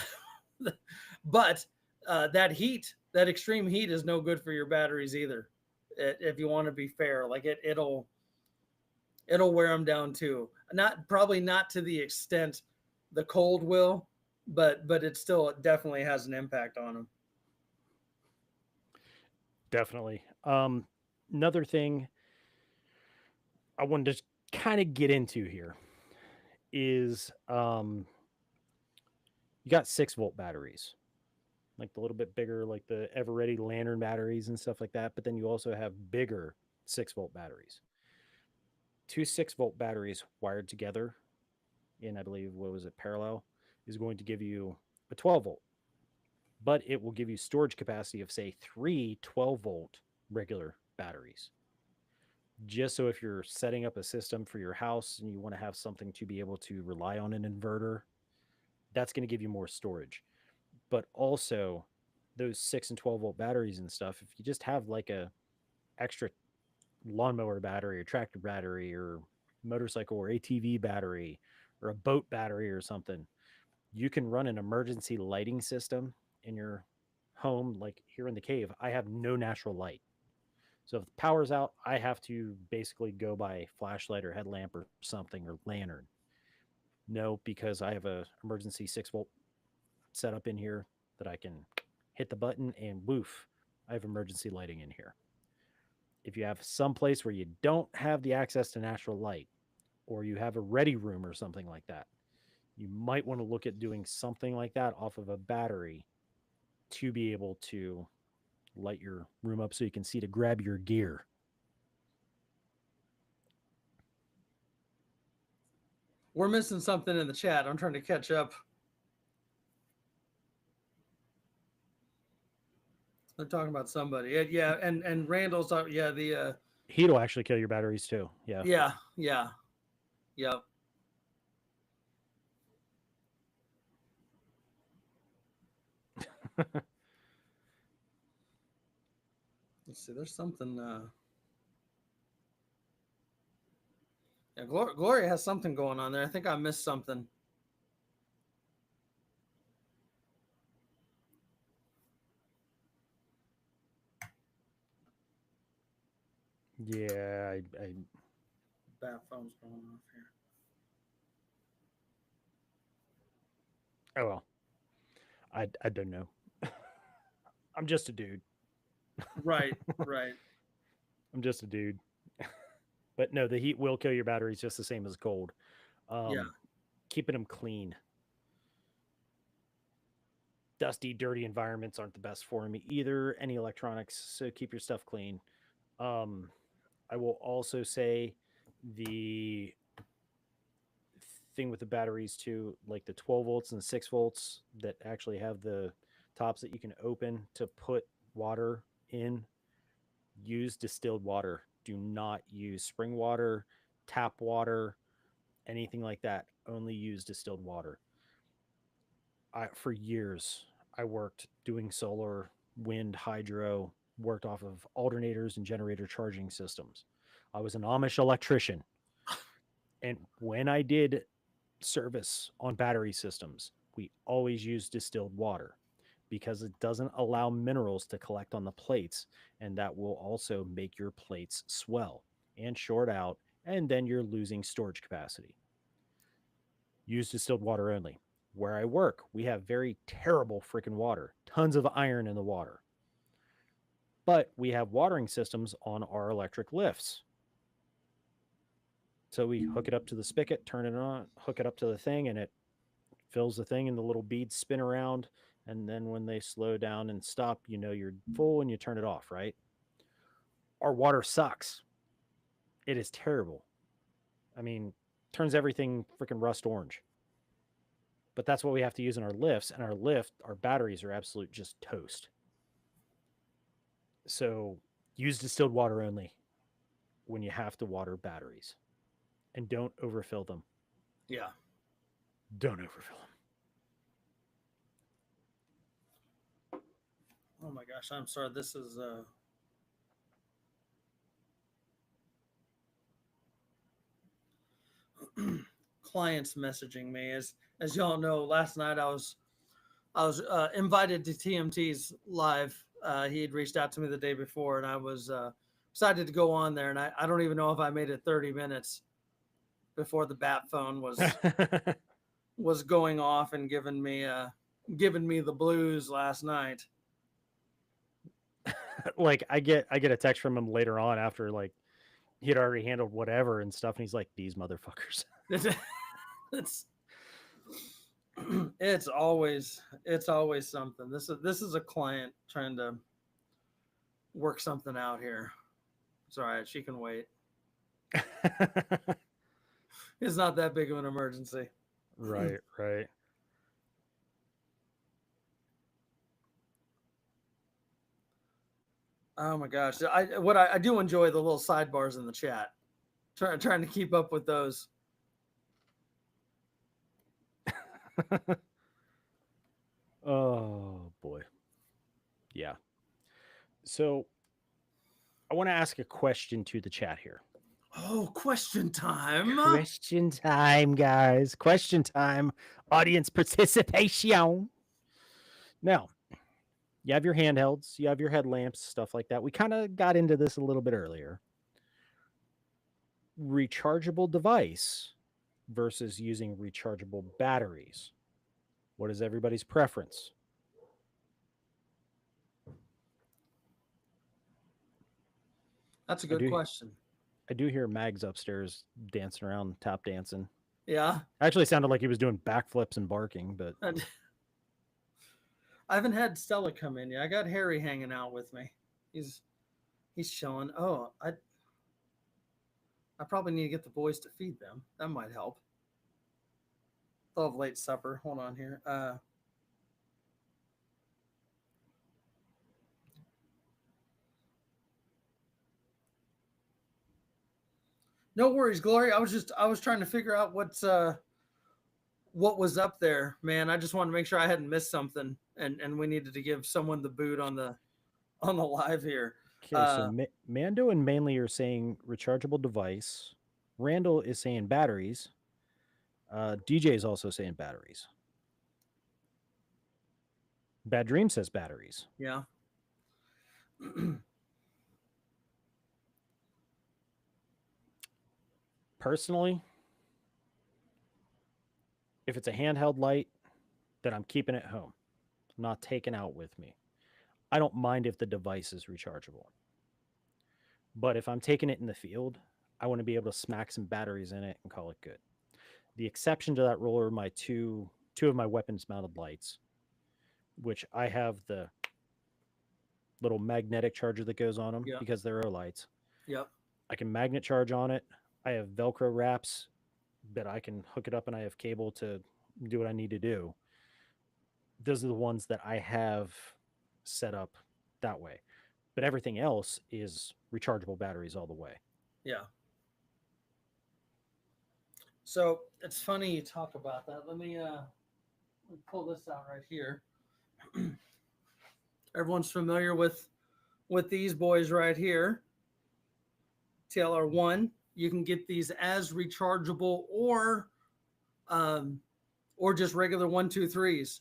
but that heat, that extreme heat, is no good for your batteries either. If you want to be fair, like it'll wear them down too. Probably not to the extent the cold will, but it definitely has an impact on them. Definitely. Another thing I wanted to kind of get into here is you got 6-volt batteries, like the little bit bigger, like the Ever Ready Lantern batteries and stuff like that. But then you also have bigger 6-volt batteries. Two 6-volt batteries wired together in, I believe, what was it, parallel, is going to give you a 12-volt, but it will give you storage capacity of, say, three 12-volt regular batteries. just so if you're setting up a system for your house and you want to have something to be able to rely on an inverter, that's going to give you more storage. But also those 6 and 12-volt batteries and stuff, if you just have like a extra lawnmower battery or tractor battery or motorcycle or ATV battery or a boat battery or something, you can run an emergency lighting system in your home. Like here in the cave, I have no natural light. So if the power's out, I have to basically go by flashlight or headlamp or something or lantern. No, because I have a emergency 6-volt setup in here that I can hit the button and woof, I have emergency lighting in here. If you have some place where you don't have the access to natural light, or you have a ready room or something like that, you might want to look at doing something like that off of a battery to be able to light your room up so you can see to grab your gear. We're missing something in the chat. I'm trying to catch up. They're talking about somebody. Yeah, and Randall's yeah, the Heat'll actually kill your batteries too. Yeah. yeah. Yep. Let's see. There's something. Yeah, Gloria has something going on there. I think I missed something. Yeah, Bat phone's going off here. oh well. I don't know. I'm just a dude. Right, right. I'm just a dude. But no, the heat will kill your batteries just the same as cold. Yeah. Keeping them clean. Dusty, dirty environments aren't the best for me either. Any electronics, so keep your stuff clean. Um, I will also say the thing with the batteries too, like the 12 volts and the 6 volts that actually have the tops that you can open to put water in, use distilled water. Do not use spring water, tap water, anything like that. Only use distilled water. For years, I worked doing solar, wind, hydro, worked off of alternators and generator charging systems. I was an Amish electrician. And when I did service on battery systems, we always use distilled water because it doesn't allow minerals to collect on the plates. And that will also make your plates swell and short out. And then you're losing storage capacity. Use distilled water only. Where I work, we have very terrible freaking water, tons of iron in the water. But we have watering systems on our electric lifts. So we hook it up to the spigot, turn it on, hook it up to the thing, and it fills the thing, and the little beads spin around. And then when they slow down and stop, you know you're full and you turn it off, right? Our water sucks. It is terrible. I mean, turns everything freaking rust orange. But that's what we have to use in our lifts, and our batteries are absolute just toast. So use distilled water only when you have to water batteries, and don't overfill them. Yeah. Don't overfill them. Oh my gosh, I'm sorry. This is clients messaging me. As y'all know, last night I was invited to TMT's live. He had reached out to me the day before, and I was excited to go on there. And I don't even know if I made it 30 minutes before the bat phone was going off and giving me the blues last night. Like I get a text from him later on after like he had already handled whatever and stuff, and he's like, "These motherfuckers." it's always something. This is a client trying to work something out here. It's all right. She can wait. It's not that big of an emergency. Right. Oh my gosh. I do enjoy the little sidebars in the chat. Trying to keep up with those. Oh boy. Yeah. So I want to ask a question to the chat here. Oh, question time. Question time, guys. Question time. Audience participation. Now, you have your handhelds, you have your headlamps, stuff like that. We kind of got into this a little bit earlier. Rechargeable device versus using rechargeable batteries. What is everybody's preference? That's a I good do question. I do hear Mags upstairs dancing around, tap dancing. Yeah. Actually sounded like he was doing backflips and barking, but I haven't had Stella come in yet. I got Harry hanging out with me. He's chilling. Oh, I probably need to get the boys to feed them. That might help. They'll have late supper. Hold on here. No worries, Glory. I was trying to figure out what was up there, man. I just wanted to make sure I hadn't missed something, and we needed to give someone the boot on the live here. okay, so Mando and Mainly are saying rechargeable device. Randall is saying batteries. DJ is also saying batteries. Bad Dream says batteries. Yeah. Personally, if it's a handheld light, then I'm keeping it home. I'm not taking out with me. I don't mind if the device is rechargeable. But if I'm taking it in the field, I want to be able to smack some batteries in it and call it good. The exception to that rule are my two of my weapons mounted lights, which I have the little magnetic charger that goes on them because they're lights. Yep. I can magnet charge on it. I have Velcro wraps that I can hook it up, and I have cable to do what I need to do. Those are the ones that I have set up that way. But everything else is rechargeable batteries all the way. Yeah. So it's funny you talk about that. Let me pull this out right here. Everyone's familiar with these boys right here. TLR1. You can get these as rechargeable or just regular 123s.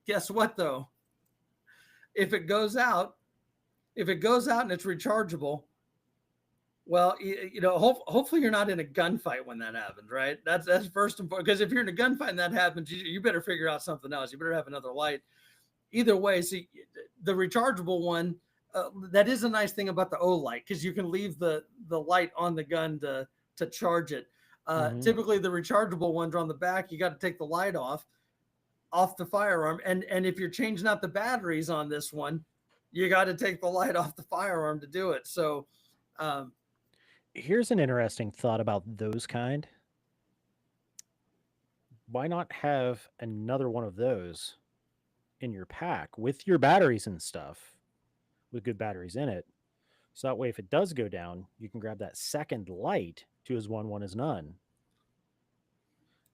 Guess what though? If it goes out and it's rechargeable, well, hopefully you're not in a gunfight when that happens, right? That's first and foremost. Because if you're in a gunfight and that happens, you better figure out something else. You better have another light. Either way, see, the rechargeable one, that is a nice thing about the O light because you can leave the light on the gun to charge it. Typically, the rechargeable ones are on the back. You got to take the light off the firearm, and if you're changing out the batteries on this one, you got to take the light off the firearm to do it. So. Here's an interesting thought about those kind. Why not have another one of those in your pack with your batteries and stuff, with good batteries in it? So that way, if it does go down, you can grab that second light, 2 is 1, 1 is none,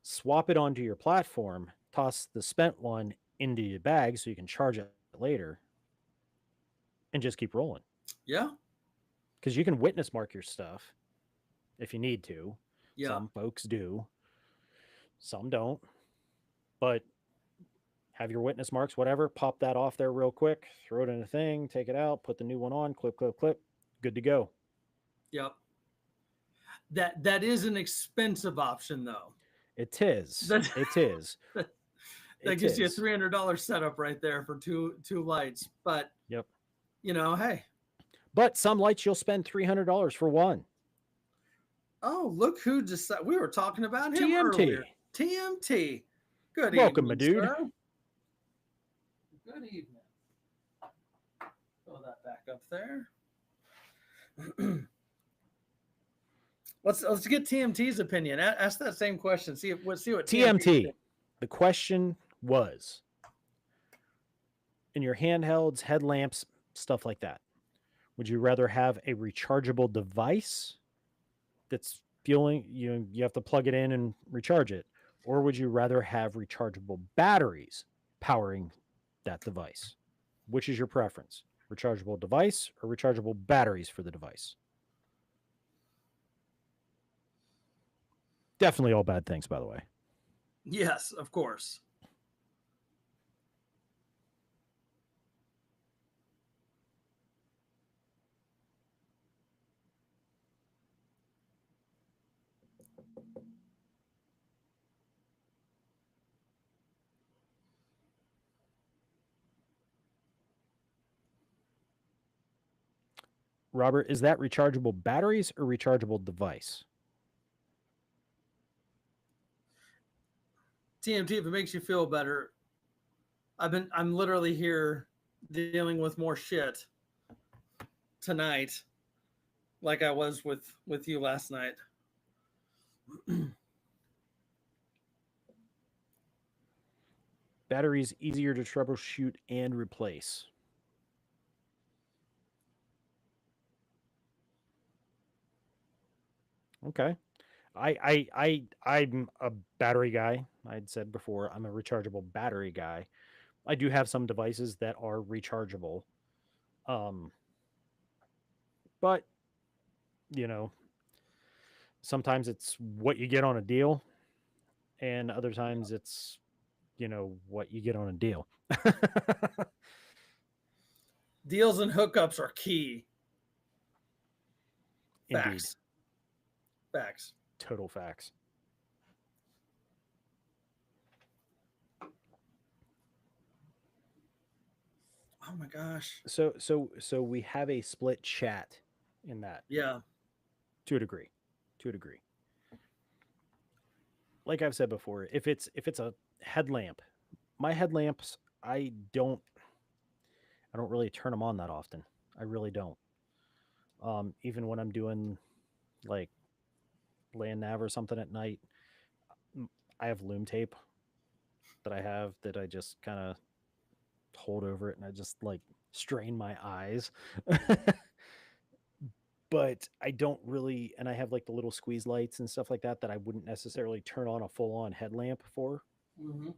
swap it onto your platform, toss the spent one into your bag so you can charge it later, and just keep rolling. Yeah. Because you can witness mark your stuff if you need to. Yeah. Some folks do. Some don't. But have your witness marks, whatever, pop that off there real quick, throw it in a thing, take it out, put the new one on, clip, clip, clip, good to go. Yep. That is an expensive option though. It is. It is. That gives you a $300 setup right there for two lights. But yep. Hey. But some lights you'll spend $300 for one. Oh, look who decided. We were talking about him TMT. earlier. TMT. Good Welcome, evening, my dude. sir. Good evening. Throw that back up there. Let's get TMT's opinion. Ask that same question. See what TMT. The question was, in your handhelds, headlamps, stuff like that, Would you rather have a rechargeable device that's fueling you have to plug it in and recharge it, or would you rather have rechargeable batteries powering that device? Which is your preference? Rechargeable device or rechargeable batteries for the device? Definitely all bad things, by the way. Yes, of course. Robert, is that rechargeable batteries or rechargeable device? TMT, if it makes you feel better, I'm literally here dealing with more shit tonight, like I was with you last night. Batteries easier to troubleshoot and replace. Okay. I'm a battery guy. I'd said before I'm a rechargeable battery guy. I do have some devices that are rechargeable. Um, but you know, sometimes it's what you get on a deal, and other times it's what you get on a deal. Deals and hookups are key. Indeed, Facts. Facts. total facts. Oh my gosh. So we have a split chat in that Yeah. to a degree. To a degree. Like I've said before, if it's a headlamp, my headlamps, I don't really turn them on that often. I really don't. Even when I'm doing like land nav or something at night, I have loom tape that I have that I just kind of hold over it and I just like strain my eyes. But I don't really, and I have like the little squeeze lights and stuff like that that I wouldn't necessarily turn on a full on headlamp for. Mm-hmm.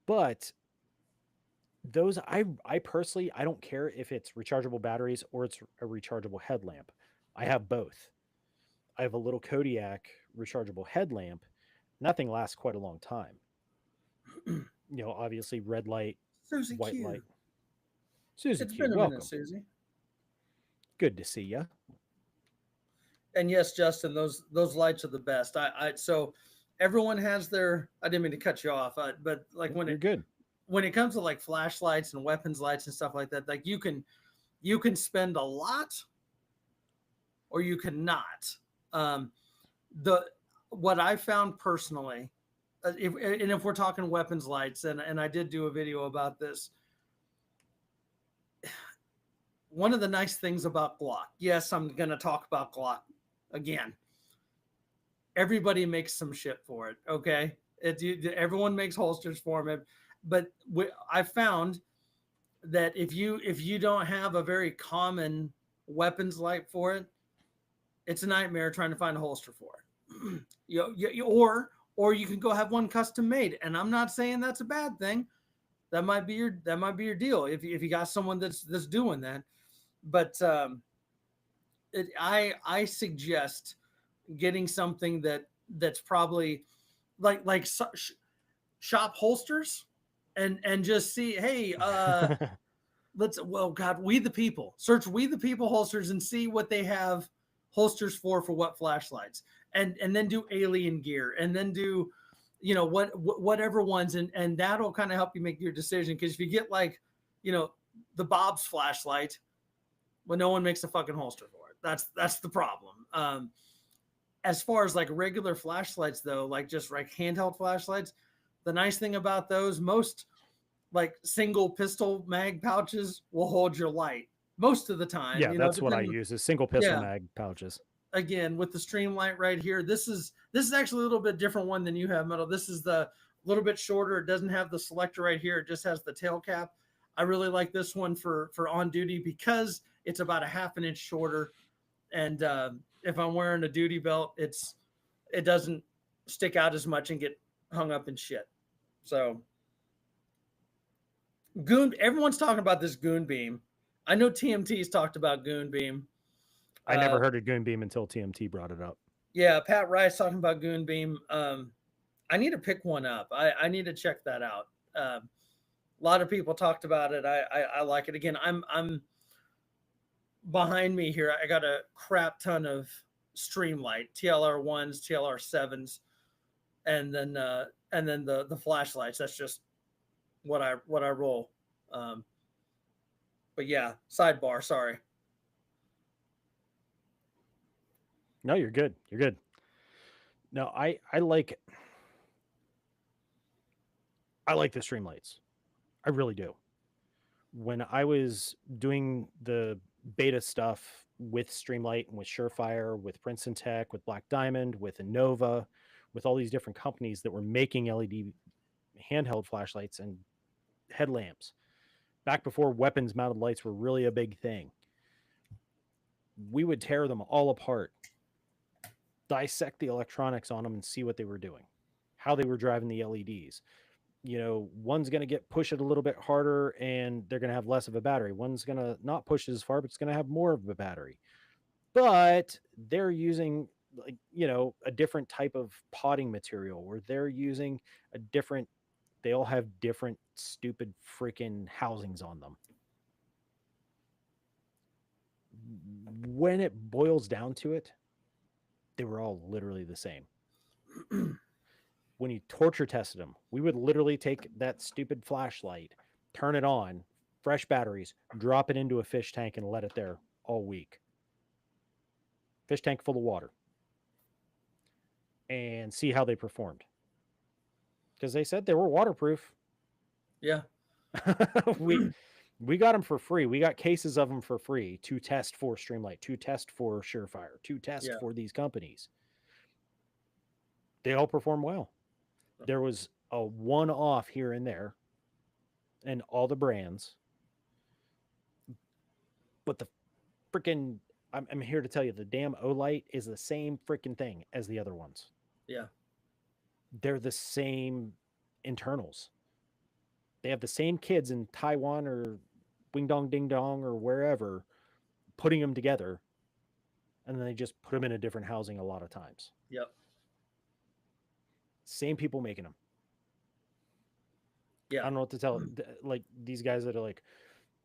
But those I personally I don't care if it's rechargeable batteries or it's a rechargeable headlamp. I have both. I have a little Kodiak rechargeable headlamp. Nothing lasts quite a long time. Obviously red light, Susie white Q. light. Susie It's Q, been a minute, welcome. Susie. Good to see you. And yes, Justin, those lights are the best. So everyone has their. I didn't mean to cut you off, but like You're good. when it comes to like flashlights and weapons lights and stuff like that, like you can spend a lot or you cannot. Um, the what I found personally, if we're talking weapons lights, and I did do a video about this. One of the nice things about Glock, yes, I'm going to talk about Glock again. Everybody makes some shit for it, okay? Everyone makes holsters for them, but I found that if you don't have a very common weapons light for it, it's a nightmare trying to find a holster for it. Or you can go have one custom made, and I'm not saying that's a bad thing. That might be your deal if you got someone that's doing that. But I suggest getting something that's probably like shop holsters and just see, hey, well, God, We the People, search We the People holsters and see what they have holsters for what flashlights, and then do alien gear, and then do whatever ones, and that'll kind of help you make your decision. Because if you get like the Bob's flashlight, well, no one makes a fucking holster for it. That's the problem. As far as like regular flashlights though, like just like handheld flashlights, the nice thing about those, most like single pistol mag pouches will hold your light most of the time. Yeah, that's what I use is single pistol Yeah. mag pouches. Again, with the Streamlight right here, this is actually a little bit different one than you have, Metal. This is the little bit shorter. It doesn't have the selector right here. It just has the tail cap. I really like this one for on duty because it's about a half an inch shorter, and if I'm wearing a duty belt, it doesn't stick out as much and get hung up in shit. So Goon, everyone's talking about this Goon Beam. I know TMT's talked about Goon Beam. I never heard of Goon Beam until TMT brought it up. Yeah, Pat Rice talking about Goon Beam. I need to pick one up. I need to check that out. A lot of people talked about it. I like it. Again, I'm behind me here. I got a crap ton of Streamlight TLR ones, TLR sevens, and then the flashlights. That's just what I roll. But yeah, sidebar. Sorry. No, you're good. You're good. No, I like the Streamlights. I really do. When I was doing the beta stuff with Streamlight and with Surefire, with Princeton Tech, with Black Diamond, with Innova, with all these different companies that were making LED handheld flashlights and headlamps, back before weapons mounted lights were really a big thing, we would tear them all apart, dissect the electronics on them, and see what they were doing, how they were driving the LEDs. One's going to get push it a little bit harder and they're going to have less of a battery. One's going to not push as far, but it's going to have more of a battery. But they're using a different type of potting material, or they're using they all have different stupid freaking housings on them. When it boils down to it, they were all literally the same. When you torture tested them, we would literally take that stupid flashlight, turn it on, fresh batteries, drop it into a fish tank and let it there all week. Fish tank full of water. And see how they performed. Because they said they were waterproof. Yeah. we got them for free. We got cases of them for free to test for Streamlight, to test for Surefire, to test for these companies. They all perform well. There was a one-off here and there in all the brands. But the freaking, I'm here to tell you, the damn O-Light is the same freaking thing as the other ones. Yeah. They're the same internals. They have the same kids in Taiwan or Wing Dong Ding Dong or wherever putting them together, and then they just put them in a different housing a lot of times. Yep. Same people making them. Yeah. I don't know what to tell. Like these guys that are like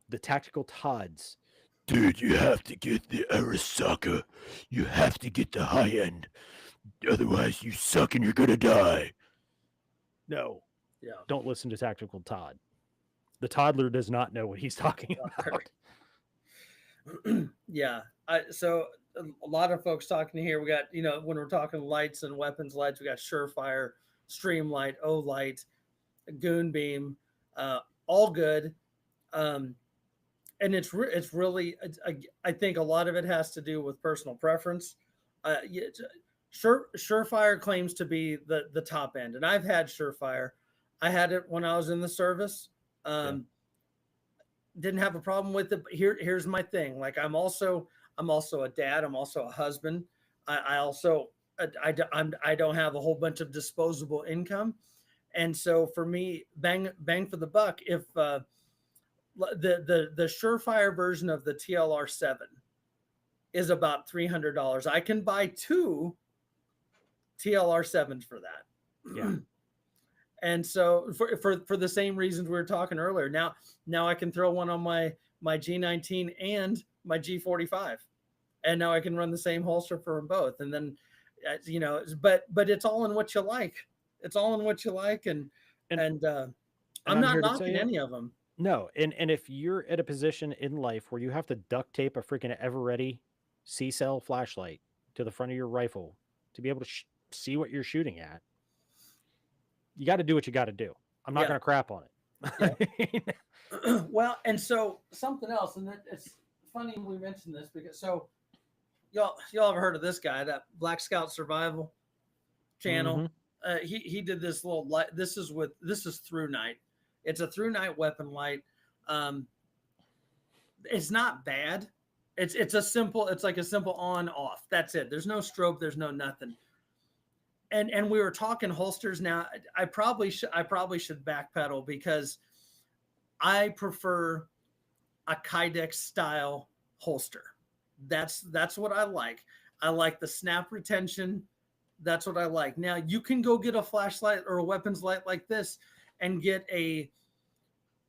the tactical Todds. Dude, you have to get the Arasaka. You have to get the high end. Otherwise, you suck and you're going to die. No. Yeah. Don't listen to Tactical Todd. The toddler does not know what he's talking about. Yeah. So a lot of folks talking here. We got, when we're talking lights and weapons lights, we got Surefire, Streamlight, O-Light, Goon Beam, all good. And it's really, I think a lot of it has to do with personal preference. Surefire claims to be the top end, and I've had Surefire. I had it when I was in the service. Didn't have a problem with it. But here's my thing. Like I'm also a dad. I'm also a husband. I don't have a whole bunch of disposable income, and so for me, bang for the buck. If the Surefire version of the TLR7 is about $300, I can buy two TLR7s for that. Yeah. And so for the same reasons we were talking earlier, now I can throw one on my G19 and my G45, and now I can run the same holster for them both. And then, but it's all in what you like. It's all in what you like, and I'm not knocking any of them. No, and if you're at a position in life where you have to duct tape a freaking Ever-Ready C-cell flashlight to the front of your rifle to be able to see what you're shooting at, you got to do what you got to do. I'm not going to crap on it. Yeah. Well, and so something else, and it's funny we mentioned this because y'all ever heard of this guy, that Black Scout Survival channel? Mm-hmm. He did this little light. This is through night. It's a through night weapon light. Um, it's not bad. It's like a simple on off. That's it. There's no strobe. There's no nothing. And we were talking holsters now. I probably should backpedal because I prefer a Kydex style holster. That's what I like. I like the snap retention. That's what I like. Now you can go get a flashlight or a weapons light like this and get a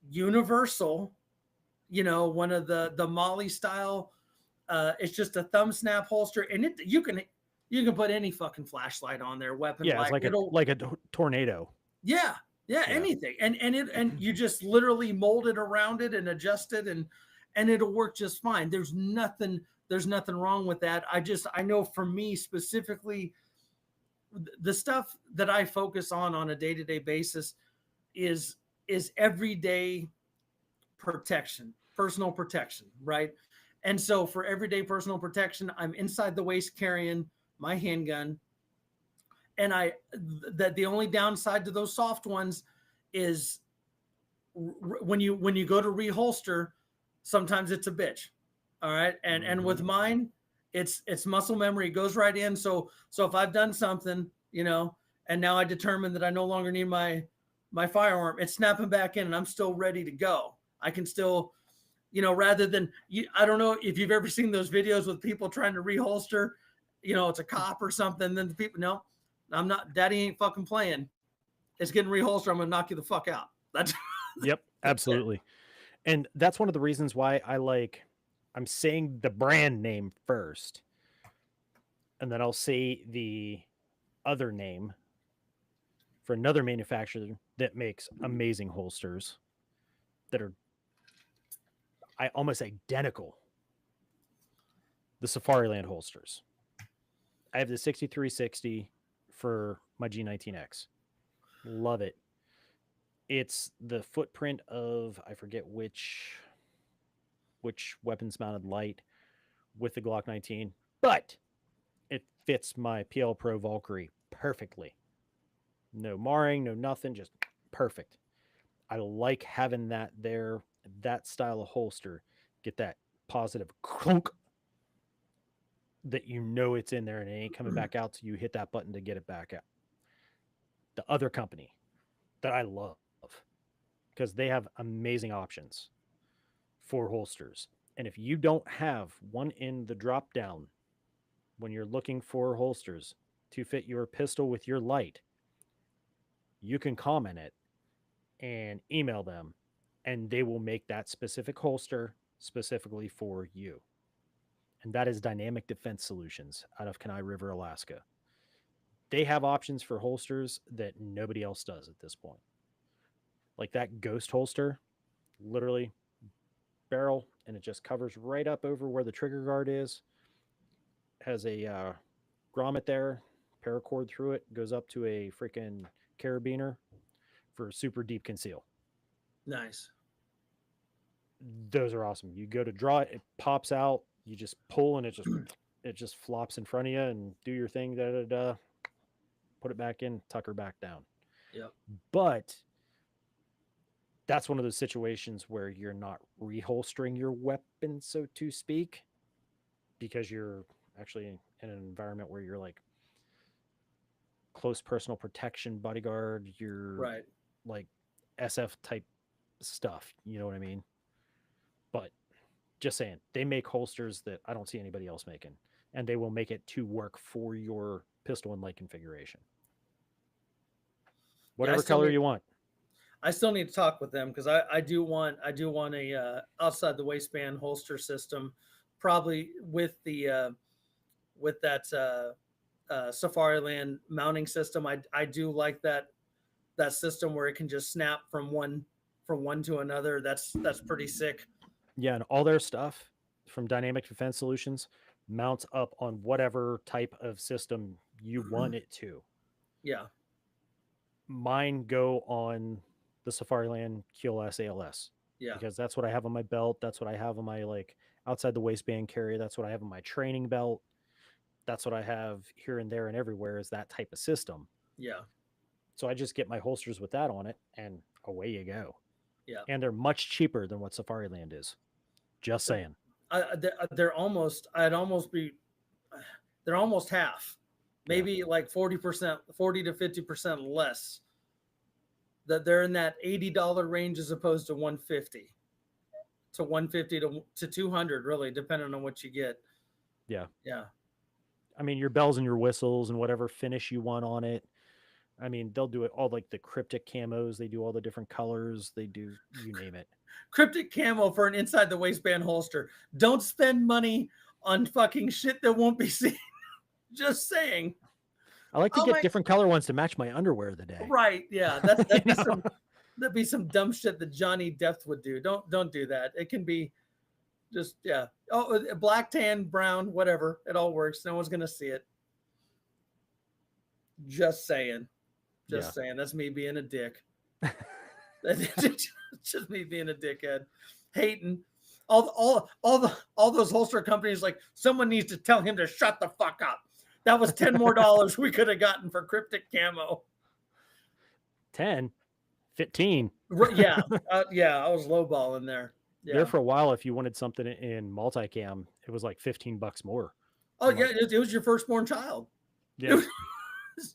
universal, one of the Molly style. It's just a thumb snap holster, and you can put any fucking flashlight on there, weapon Yeah, it's light. like It'll a tornado. yeah, yeah, Yeah. anything, and you just literally mold it around it and adjust it, and it'll work just fine. There's nothing wrong with that. I know for me specifically, the stuff that I focus on a day to day basis is everyday protection, personal protection, right? And so for everyday personal protection, I'm inside the waist carrying my handgun, and that the only downside to those soft ones is when you go to reholster, sometimes it's a bitch. All right, and with mine, it's muscle memory. It goes right in. So if I've done something, and now I determine that I no longer need my firearm, it's snapping back in, and I'm still ready to go. I can still, rather than I don't know if you've ever seen those videos with people trying to reholster. It's a cop or something. Then the people, no, I'm not. Daddy ain't fucking playing. It's getting reholster. I'm gonna knock you the fuck out. That's Yep, that's it. absolutely. And that's one of the reasons why I'm saying the brand name first, and then I'll say the other name for another manufacturer that makes amazing holsters that are almost identical. The Safariland holsters. I have the 6360 for my G19X. Love it. It's the footprint of I forget which weapons mounted light with the Glock 19, but it fits my PL Pro Valkyrie perfectly. No marring, no nothing, just perfect. I like having that there, that style of holster. Get that positive clunk that it's in there and it ain't coming back out till you hit that button to get it back out. The other company that I love because they have amazing options for holsters. And if you don't have one in the drop down when you're looking for holsters to fit your pistol with your light, you can comment it and email them, and they will make that specific holster specifically for you. And that is Dynamic Defense Solutions out of Kenai River, Alaska. They have options for holsters that nobody else does at this point. Like that ghost holster, literally barrel, and it just covers right up over where the trigger guard is. Has a grommet there, paracord through it, goes up to a freaking carabiner for super deep conceal. Nice. Those are awesome. You go to draw it, it pops out. You just pull, and it just flops in front of you, and do your thing. Da da da. Put it back in, tuck her back down. Yep. But that's one of those situations where you're not reholstering your weapon, so to speak, because you're actually in an environment where you're like close personal protection bodyguard. You're Right. like SF type stuff. You know what I mean? But just saying, they make holsters that I don't see anybody else making, and they will make it to work for your pistol and light configuration, Yeah, I whatever still color need you want. I still need to talk with them because I do want a outside the waistband holster system, probably with that Safariland mounting system. I do like that system where it can just snap from one to another. That's pretty sick. Yeah, and all their stuff from Dynamic Defense Solutions mounts up on whatever type of system you want it to. Yeah. Mine go on the Safariland QLS ALS Yeah. because that's what I have on my belt. That's what I have on my like outside the waistband carry. That's what I have on my training belt. That's what I have here and there and everywhere is that type of system. Yeah. So I just get my holsters with that on it, and away you go. Yeah. And they're much cheaper than what Safariland is. Just saying. They're almost. I'd almost be. They're almost half, Yeah. maybe like 40%, 40 to 50% less. That they're in that $80 range as opposed to 150 to 150 to 200, really, depending on what you get. Yeah. Yeah. I mean, your bells and your whistles and whatever finish you want on it. I mean, they'll do it all like the cryptic camos. They do all the different colors. They do, you name it. Cryptic camo for an inside the waistband holster. Don't spend money on fucking shit that won't be seen. Just saying. I like to get different color ones to match my underwear of the day. Right. Yeah. That'd be some dumb shit that Johnny Depp would do. Don't do that. It can be just, yeah. Oh, black, tan, brown, whatever. It all works. No one's gonna see it. Just saying. Just saying. That's me being a dick. Just me being a dickhead. Hating. All those holster companies, like, someone needs to tell him to shut the fuck up. That was $10 more we could have gotten for cryptic camo. 10, 15. Yeah. Yeah. I was lowballing there. Yeah. There for a while, if you wanted something in multicam, it was like $15 more. Oh, yeah. It was your firstborn child. Yeah.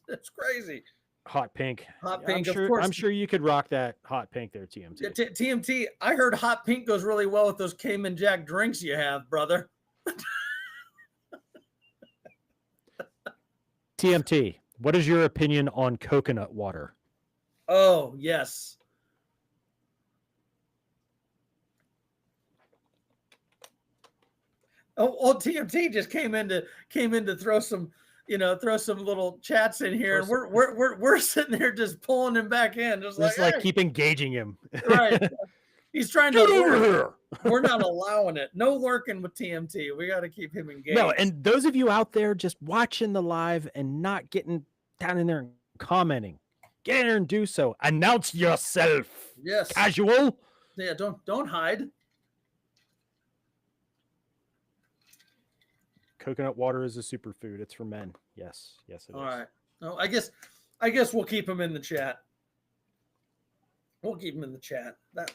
That's crazy. Hot pink. Hot pink. I'm sure you could rock that hot pink there, TMT. TMT. I heard hot pink goes really well with those Cayman Jack drinks you have, brother. TMT, what is your opinion on coconut water? Oh, yes. Oh, TMT just came in to throw some little chats in here, and we're sitting there just pulling him back in, just like hey. Keep engaging him. Right. He's trying to lure. We're not allowing it. No lurking with TMT. We got to keep him engaged. No, and those of you out there just watching the live and not getting down in there and commenting, get in there and do so. Announce yourself. Yes. Casual. Yeah, don't hide. Coconut water is a superfood. It's for men. Yes, it is. All right. Oh, I guess we'll keep him in the chat. We'll keep him in the chat. That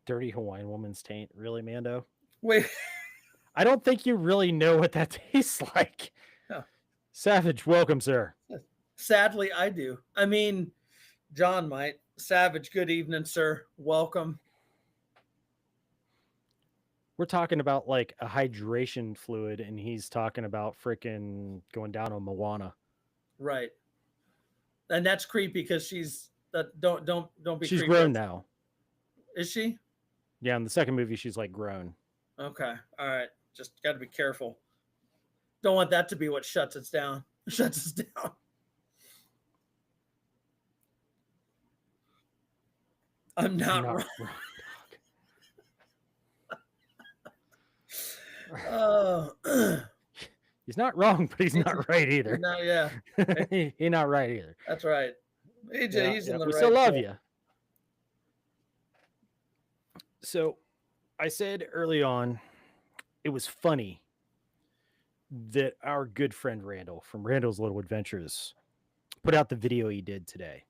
dirty Hawaiian woman's taint. Really, Mando? Wait. I don't think you really know what that tastes like. Oh. Savage, welcome, sir. Sadly, I do. I mean, John might. Savage, good evening, sir. Welcome. We're talking about like a hydration fluid, and he's talking about freaking going down on Moana. Right. And that's creepy because she's don't be. She's grown now. Is she? Yeah, in the second movie, she's like grown. Okay. All right. Just got to be careful. Don't want that to be what shuts us down. Shuts us down. I'm not wrong. He's not wrong, but he's not right either. No, yeah. He's not right either. That's right. He's in the we right. Still love you. So I said early on, it was funny that our good friend Randall from Randall's Little Adventures put out the video he did today.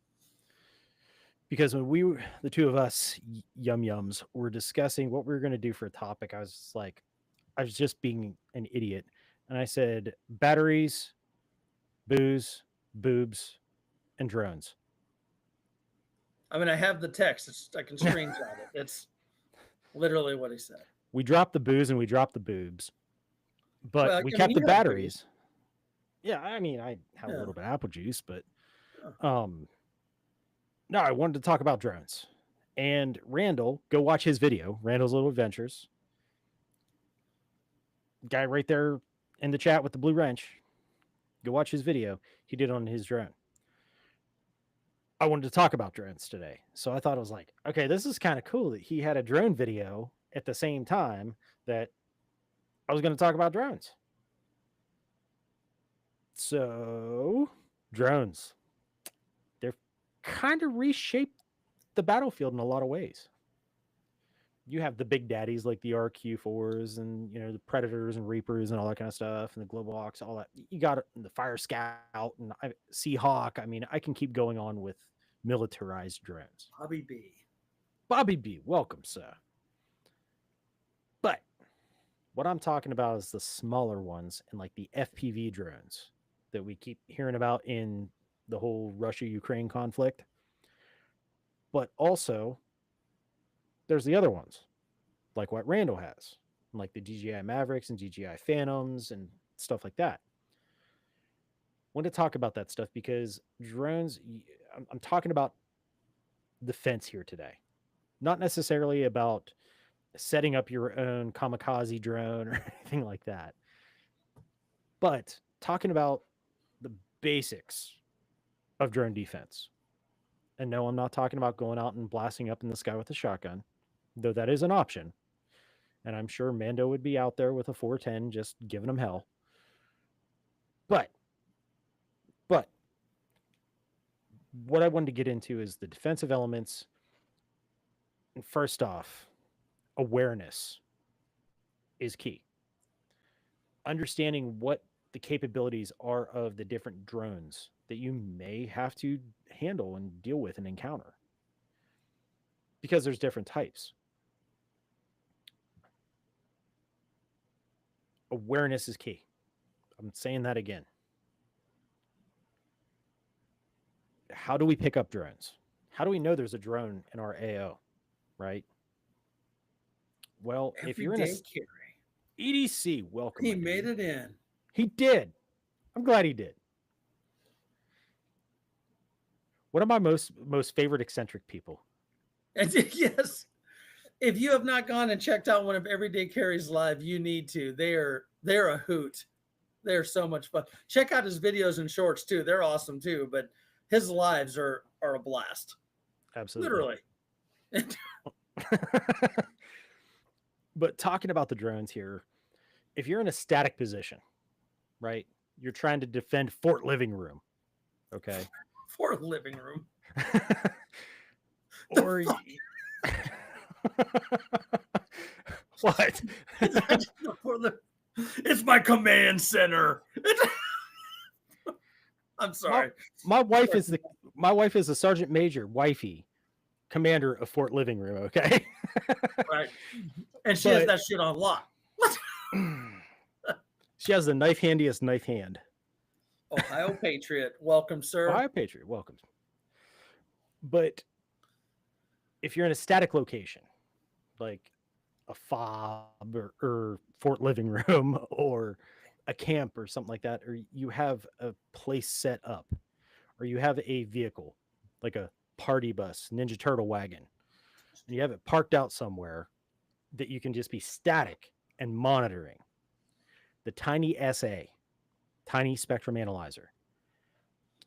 Because when the two of us yums were discussing what we were going to do for a topic, I was just being an idiot. And I said, batteries, booze, boobs, and drones. I mean, I have the text. I can screenshot it. It's literally what he said. We dropped the booze and we dropped the boobs, but we kept the batteries. Yeah, I mean, I had a little bit of apple juice, but no, I wanted to talk about drones. And Randall, go watch his video, Randall's Little Adventures. Guy right there in the chat with the blue wrench. Go watch his video. He did on his drone. I wanted to talk about drones today. So I thought it was like, okay, this is kind of cool that he had a drone video at the same time that I was going to talk about drones. So, drones. They're kind of reshaped the battlefield in a lot of ways. You have the big daddies like the RQ4s and the Predators and Reapers and all that kind of stuff, and the Global Hawks, all that. You got the Fire Scout and Seahawk. I mean, I can keep going on with militarized drones. Bobby B. Bobby B, welcome, sir. But what I'm talking about is the smaller ones and like the FPV drones that we keep hearing about in the whole Russia Ukraine conflict. But also, there's the other ones, like what Randall has, like the DJI Mavericks and DJI Phantoms and stuff like that. I want to talk about that stuff because drones, I'm talking about the fence here today, not necessarily about setting up your own kamikaze drone or anything like that, but talking about the basics of drone defense. And no, I'm not talking about going out and blasting up in the sky with a shotgun, though that is an option. And I'm sure Mando would be out there with a 410 just giving them hell. But, but what I wanted to get into is the defensive elements. And first off, awareness is key. Understanding what the capabilities are of the different drones that you may have to handle and deal with and encounter. Because there's different types. Awareness is key. I'm saying that again. How do we pick up drones? How do we know there's a drone in our AO, right? Well, if you're in a carry. EDC, welcome. He made it in. He did. I'm glad he did. One of my most favorite eccentric people. Yes. If you have not gone and checked out one of Everyday Carry's live, you need to. They're a hoot. They're so much fun. Check out his videos and shorts too. They're awesome too. But his lives are a blast. Absolutely. Literally. But talking about the drones here, if you're in a static position, right? You're trying to defend Fort Living Room. Okay. Fort Living Room. Or what? It's my command center. I'm sorry. My wife is a sergeant major, wifey, commander of Fort Living Room. Okay. Right. And she has that shit on lock. She has the knife handiest knife hand. Ohio Patriot, welcome, sir. Ohio Patriot, welcome. But if you're in a static location, like a fob or Fort Living Room or a camp or something like that, or you have a place set up, or you have a vehicle like a party bus, Ninja Turtle wagon, and you have it parked out somewhere that you can just be static and monitoring, the tiny SA, tiny spectrum analyzer,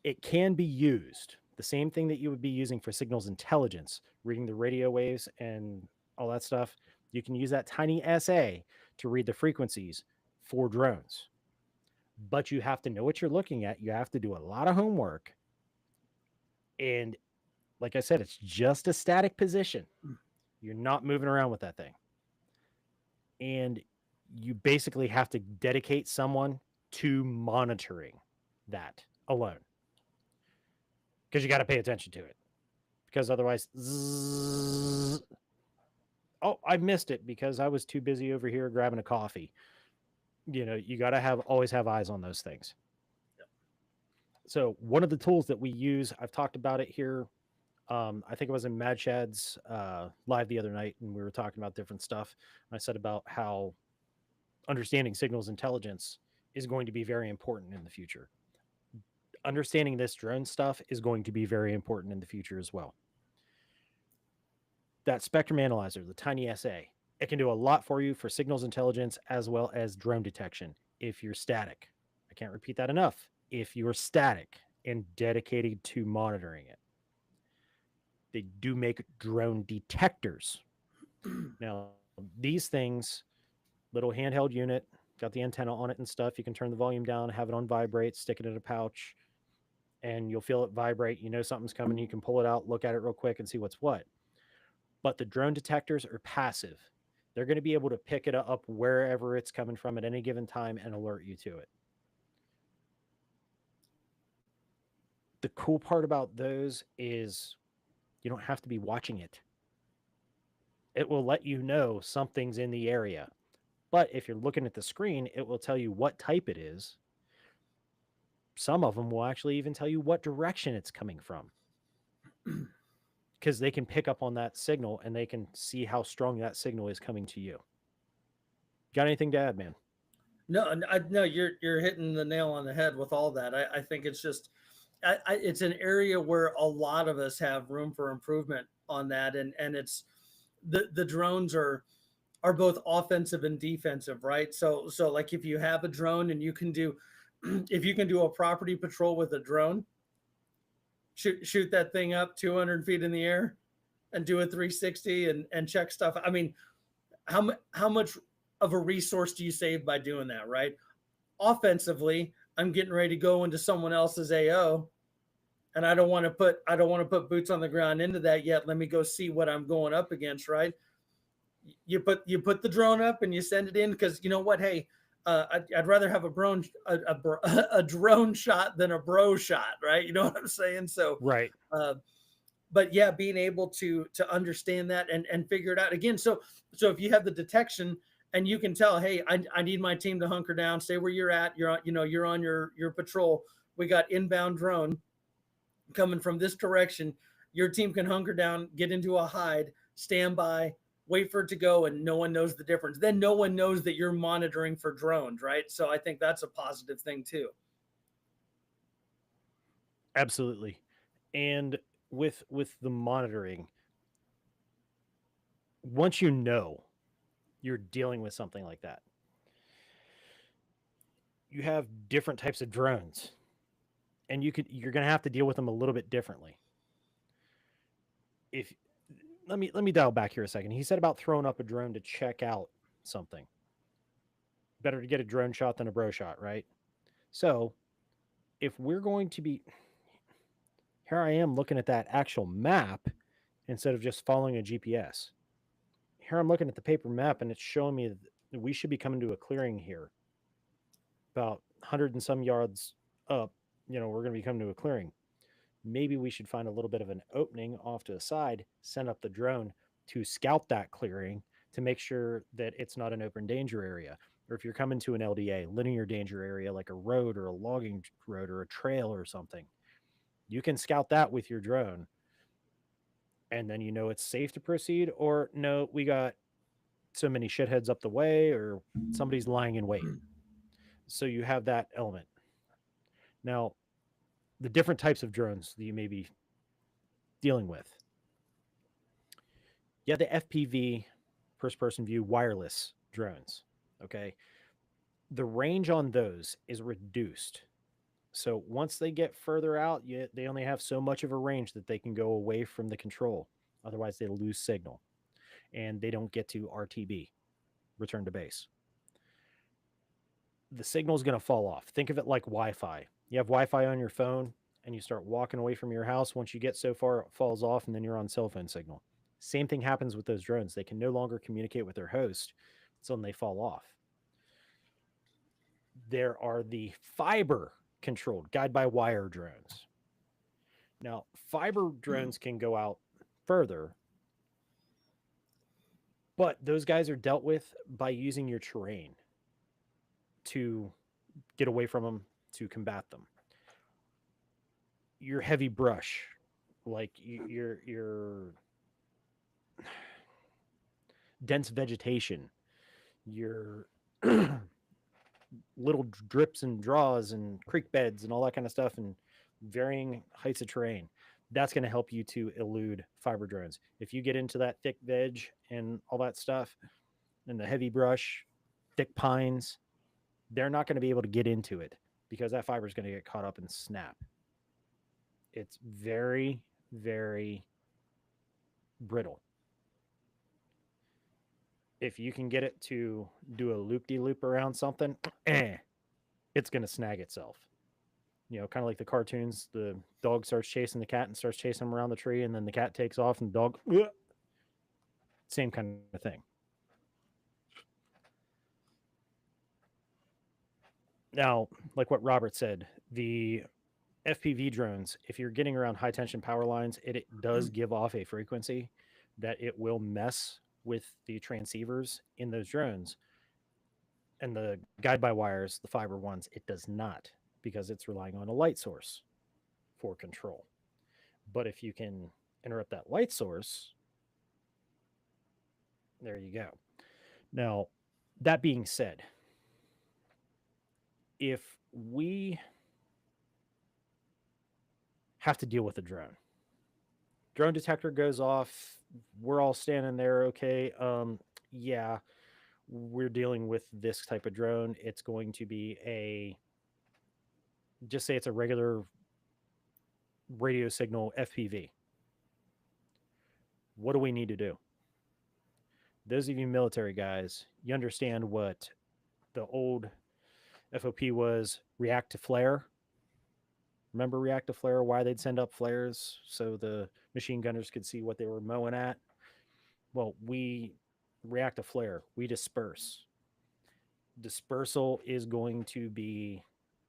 it can be used. The same thing that you would be using for signals intelligence, reading the radio waves and all that stuff. You can use that tiny SA to read the frequencies for drones. But you have to know what you're looking at. You have to do a lot of homework. And like I said, it's just a static position. You're not moving around with that thing. And you basically have to dedicate someone to monitoring that alone. Because you got to pay attention to it. Because otherwise, oh, I missed it because I was too busy over here grabbing a coffee. You got to always have eyes on those things. Yep. So one of the tools that we use, I've talked about it here. I think it was in Mad Shad's live the other night, and we were talking about different stuff. I said about how understanding signals intelligence is going to be very important in the future. Understanding this drone stuff is going to be very important in the future as well. That spectrum analyzer, the tiny SA, it can do a lot for you for signals intelligence as well as drone detection if you're static. I can't repeat that enough. If you're static and dedicated to monitoring it. They do make drone detectors. Now, these things, little handheld unit, got the antenna on it and stuff. You can turn the volume down, have it on vibrate, stick it in a pouch, and you'll feel it vibrate. You know something's coming. You can pull it out, look at it real quick, and see what's what. But the drone detectors are passive. They're going to be able to pick it up wherever it's coming from at any given time and alert you to it. The cool part about those is you don't have to be watching it. It will let you know something's in the area. But if you're looking at the screen, it will tell you what type it is. Some of them will actually even tell you what direction it's coming from because they can pick up on that signal and they can see how strong that signal is coming to you. Got anything to add, man? No, you're hitting the nail on the head with all that. I think it's just, it's an area where a lot of us have room for improvement on that, and it's the drones are both offensive and defensive, right? So like if you have a drone and you can do, if you can do a property patrol with a drone, shoot that thing up 200 feet in the air and do a 360 and check stuff. I mean, how much of a resource do you save by doing that, right? Offensively, I'm getting ready to go into someone else's AO, and I don't want to put boots on the ground into that yet. Let me go see what I'm going up against, right? You put the drone up and you send it in because you know what? Hey, I'd rather have a drone shot than a bro shot, right? You know what I'm saying? So, right. But yeah, being able to understand that and figure it out again. So if you have the detection and you can tell, hey, I need my team to hunker down, stay where you're at. You're on your patrol. We got inbound drone coming from this direction. Your team can hunker down, get into a hide, stand by, wait for it to go, and no one knows the difference. Then no one knows that you're monitoring for drones, right? So I think that's a positive thing too. Absolutely. And with the monitoring, once you know you're dealing with something like that, you have different types of drones, and you're going to have to deal with them a little bit differently. If let me dial back here a second. He said about throwing up a drone to check out something. Better to get a drone shot than a bro shot, right? So, if we're going to be here, I am looking at that actual map instead of just following a GPS. Here I'm looking at the paper map and it's showing me that we should be coming to a clearing here about 100 and some yards up. We're going to be coming to a clearing. Maybe we should find a little bit of an opening off to the side, send up the drone to scout that clearing to make sure that it's not an open danger area. Or if you're coming to an LDA, linear danger area, like a road or a logging road or a trail or something, you can scout that with your drone. And then it's safe to proceed, or no, we got so many shitheads up the way, or somebody's lying in wait. So you have that element. Now, the different types of drones that you may be dealing with. Yeah, the FPV, first person view wireless drones. Okay. The range on those is reduced. So once they get further out, they only have so much of a range that they can go away from the control. Otherwise, they lose signal and they don't get to RTB, return to base. The signal is going to fall off. Think of it like Wi-Fi. You have Wi-Fi on your phone and you start walking away from your house. Once you get so far, it falls off and then you're on cell phone signal. Same thing happens with those drones. They can no longer communicate with their host, so then they fall off. There are the fiber controlled guide-by-wire drones. Now, fiber drones can go out further, but those guys are dealt with by using your terrain to get away from them, to combat them. Your heavy brush, like your dense vegetation, your little drips and draws and creek beds and all that kind of stuff, and varying heights of terrain, that's going to help you to elude fiber drones. If you get into that thick veg and all that stuff and the heavy brush, thick pines, they're not going to be able to get into it because that fiber is going to get caught up and snap. It's very, very brittle. If you can get it to do a loop-de-loop around something, it's going to snag itself. Kind of like the cartoons, the dog starts chasing the cat and starts chasing him around the tree, and then the cat takes off and the dog Same kind of thing. Now, like what Robert said, the FPV drones, if you're getting around high tension power lines, it does give off a frequency that it will mess with the transceivers in those drones. And the guide by wires, the fiber ones, it does not, because it's relying on a light source for control. But if you can interrupt that light source, there you go. Now, that being said, if we have to deal with a drone detector goes off, we're all standing there, okay, yeah, we're dealing with this type of drone. It's going to be a, just say it's a regular radio signal FPV. What do we need to do? Those of you military guys, you understand what the old FOP was: react to flare. Remember react to flare? Why they'd send up flares so the machine gunners could see what they were mowing at? Well, we react to flare, we disperse. Dispersal is going to be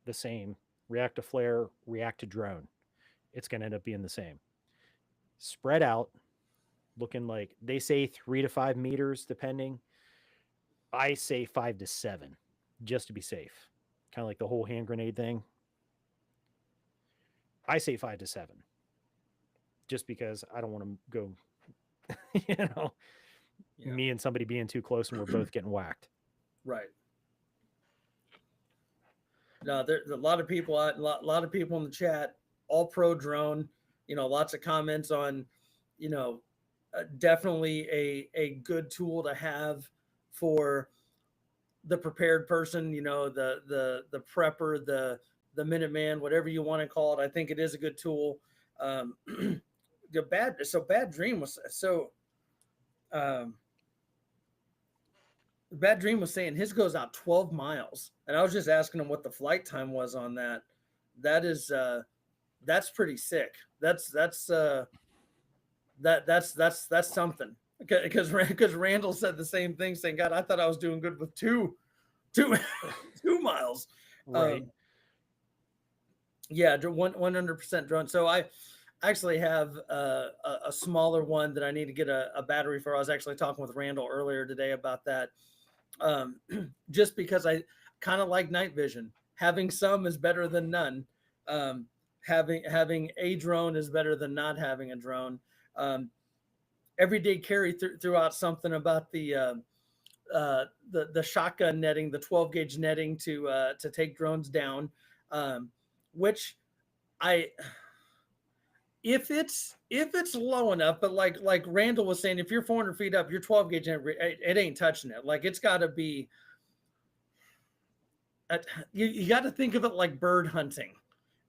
the same. React to flare, react to drone. It's going to end up being the same. Spread out, looking like they say 3 to 5 meters, depending. I say 5 to 7, just to be safe. Kind of like the whole hand grenade thing. I say 5 to 7, just because I don't want to go, you know, me and somebody being too close and we're both getting whacked. Right. No, there's a lot of people, a lot of people in the chat, all pro drone. You know, lots of comments on, you know, definitely a good tool to have for the prepared person. You know, the prepper, the Minuteman, whatever you want to call it. I think it is a good tool. Bad Dream was so. Bad Dream was saying his goes out 12 miles, and I was just asking him what the flight time was on that. That is that's pretty sick. That's something. Because Randall said the same thing, saying, "God, I thought I was doing good with two 2 miles." Right. Yeah, 100% drone. So I actually have a smaller one that I need to get a battery for. I was actually talking with Randall earlier today about that. Just because I kind of like night vision. Having some is better than none. Having a drone is better than not having a drone. Everyday carry threw out something about the shotgun netting, the 12 gauge netting to take drones down, which if it's low enough, but like Randall was saying, if you're 400 feet up, your 12 gauge, it ain't touching it. Like it's got to be, you got to think of it like bird hunting,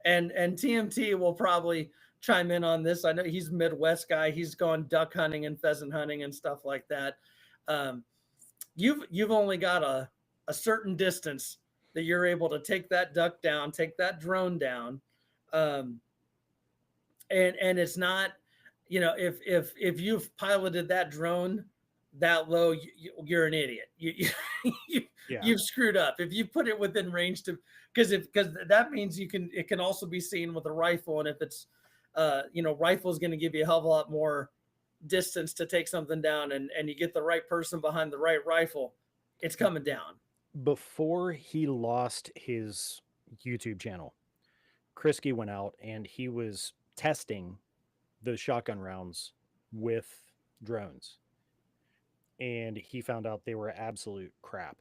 and TMT will probably chime in on this. I know he's a Midwest guy. He's gone duck hunting and pheasant hunting and stuff like that. You've only got a certain distance that you're able to take that duck down, take that drone down. And it's not, you know, if you've piloted that drone that low, you're an idiot. You've screwed up. If you put it within range to, because that means it can also be seen with a rifle. And if it's, rifle is going to give you a hell of a lot more distance to take something down, and you get the right person behind the right rifle, it's coming down. Before he lost his YouTube channel, Krisky went out and he was testing those shotgun rounds with drones, and he found out they were absolute crap.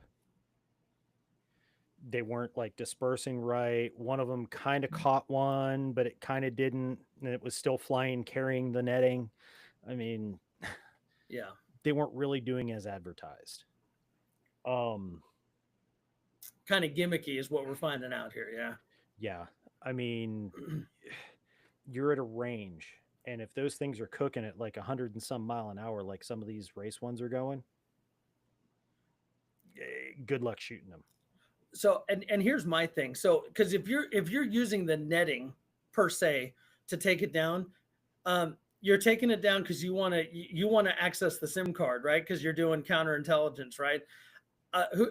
They weren't like dispersing right. One of them kind of caught one, but it kind of didn't, and it was still flying, carrying the netting. I mean, yeah, they weren't really doing as advertised. Kind of gimmicky is what we're finding out here. Yeah. I mean, you're at a range, and if those things are cooking at like 100 and some mile an hour, like some of these race ones are going, good luck shooting them. So, and here's my thing. So, because if you're using the netting per se to take it down, you're taking it down because you want to access the SIM card, right? Because you're doing counterintelligence, right? Who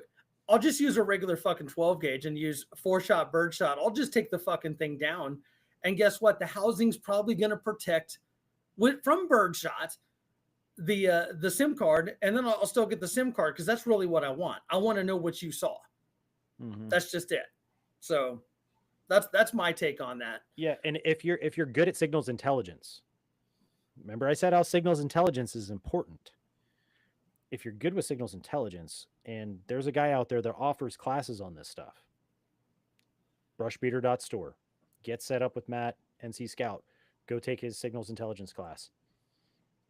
I'll just use a regular fucking 12 gauge and use 4-shot birdshot. I'll just take the fucking thing down. And guess what? The housing's probably going to protect from birdshot the SIM card, and then I'll still get the SIM card because that's really what I want. I want to know what you saw. Mm-hmm. That's just it. So that's my take on that. Yeah, and if you're good at signals intelligence, remember I said how signals intelligence is important. If you're good with signals intelligence, and there's a guy out there that offers classes on this stuff, brushbeater.store. Get set up with Matt, NC Scout. Go take his signals intelligence class.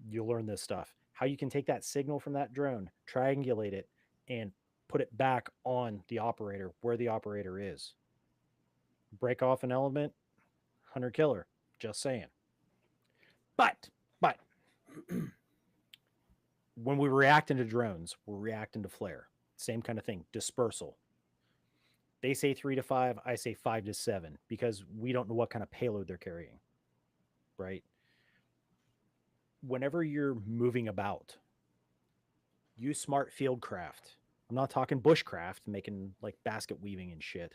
You'll learn this stuff. How you can take that signal from that drone, triangulate it, and put it back on the operator where the operator is. Break off an element, hunter killer. Just saying. But when we react into drones, we're reacting to flare. Same kind of thing. Dispersal. They say 3 to 5, I say 5 to 7 because we don't know what kind of payload they're carrying. Right? Whenever you're moving about, use smart field craft. I'm not talking bushcraft, making like basket weaving and shit.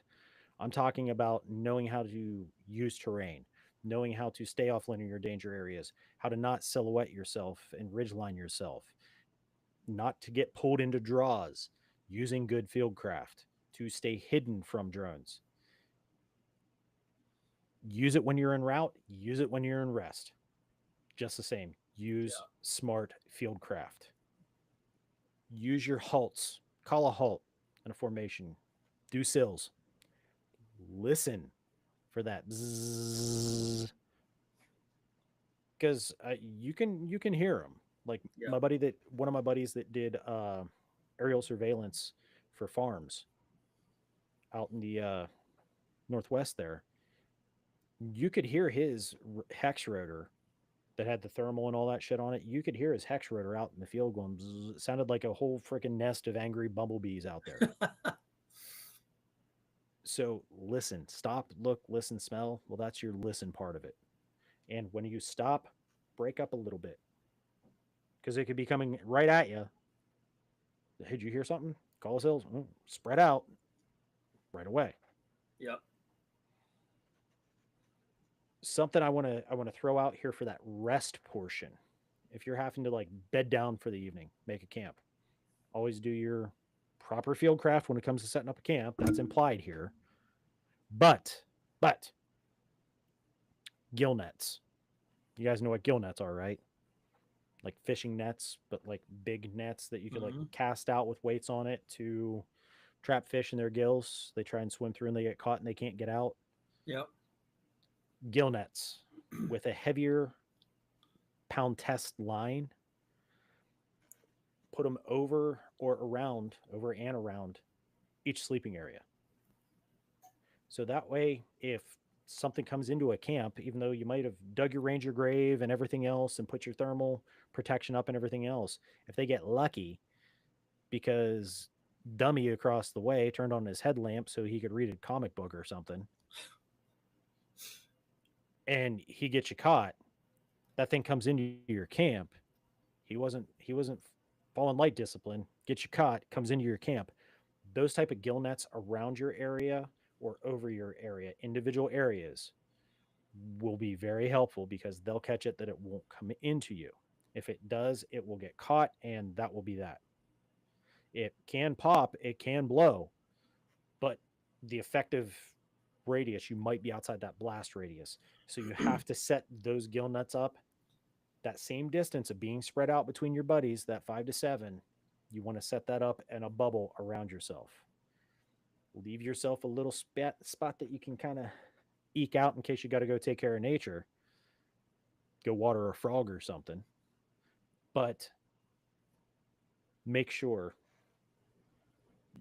I'm talking about knowing how to use terrain, knowing how to stay off linear danger areas, how to not silhouette yourself and ridgeline yourself, not to get pulled into draws, using good field craft to stay hidden from drones. Use it when you're en route, use it when you're in rest. Just the same. Use smart field craft. Use your halts. Call a halt in a formation. Do sills. Listen for that because you can hear them. Like one of my buddies that did aerial surveillance for farms out in the northwest there. You could hear his hex rotor that had the thermal and all that shit on it. You could hear his hex rotor out in the field going. Bzz. It sounded like a whole freaking nest of angry bumblebees out there. So listen, stop, look, listen, smell. Well, that's your listen part of it. And when you stop, break up a little bit because it could be coming right at you. Hey, did you hear something? Call us hills. Spread out right away. Yep. Something I want to throw out here for that rest portion. If you're having to like bed down for the evening, make a camp. Always do your proper field craft when it comes to setting up a camp. That's implied here. But gill nets. You guys know what gill nets are, right? Like fishing nets, but like big nets that you could like cast out with weights on it to trap fish in their gills. They try and swim through and they get caught and they can't get out. Yep. Gill nets with a heavier pound test line. Put them over and around each sleeping area. So that way, if something comes into a camp, even though you might have dug your ranger grave and everything else and put your thermal protection up and everything else, if they get lucky because dummy across the way turned on his headlamp so he could read a comic book or something, and he gets you caught, that thing comes into your camp. He wasn't following light discipline. Gets you caught, comes into your camp. Those type of gill nets around your area or over your area, individual areas, will be very helpful because they'll catch it that it won't come into you. If it does, it will get caught, and that will be that. It can pop, it can blow, but the effective radius, you might be outside that blast radius. So you have to set those gill nuts up that same distance of being spread out between your buddies, that 5 to 7. You want to set that up in a bubble around yourself. Leave yourself a little spot that you can kind of eke out in case you got to go take care of nature. Go water a frog or something. But make sure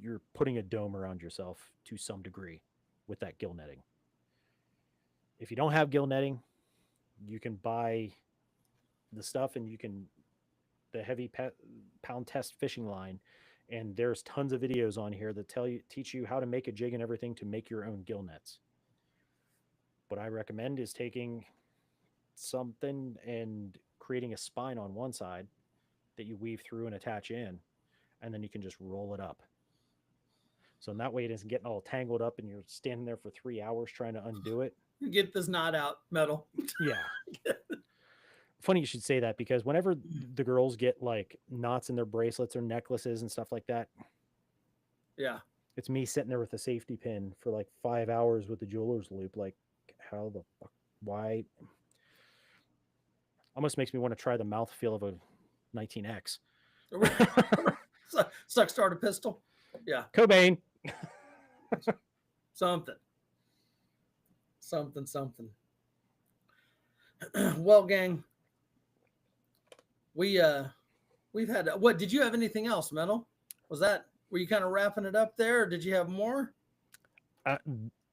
you're putting a dome around yourself to some degree with that gill netting. If you don't have gill netting, you can buy the stuff and you can the heavy pound test fishing line, and there's tons of videos on here that teach you how to make a jig and everything to make your own gill nets. What I recommend is taking something and creating a spine on one side that you weave through and attach in, and then you can just roll it up. So in that way, it isn't getting all tangled up, and you're standing there for 3 hours trying to undo it. Get this knot out, metal. Yeah. Funny you should say that, because whenever the girls get like knots in their bracelets or necklaces and stuff like that, Yeah. it's me sitting there with a safety pin for like 5 hours with the jeweler's loop. Like, how the fuck? Why? Almost makes me want to try the mouthfeel of a 19X. Suck start a pistol. Yeah. Cobain. Something. Well, gang, we've had, what, did you have anything else, Metal? Were you kind of wrapping it up there, or did you have more?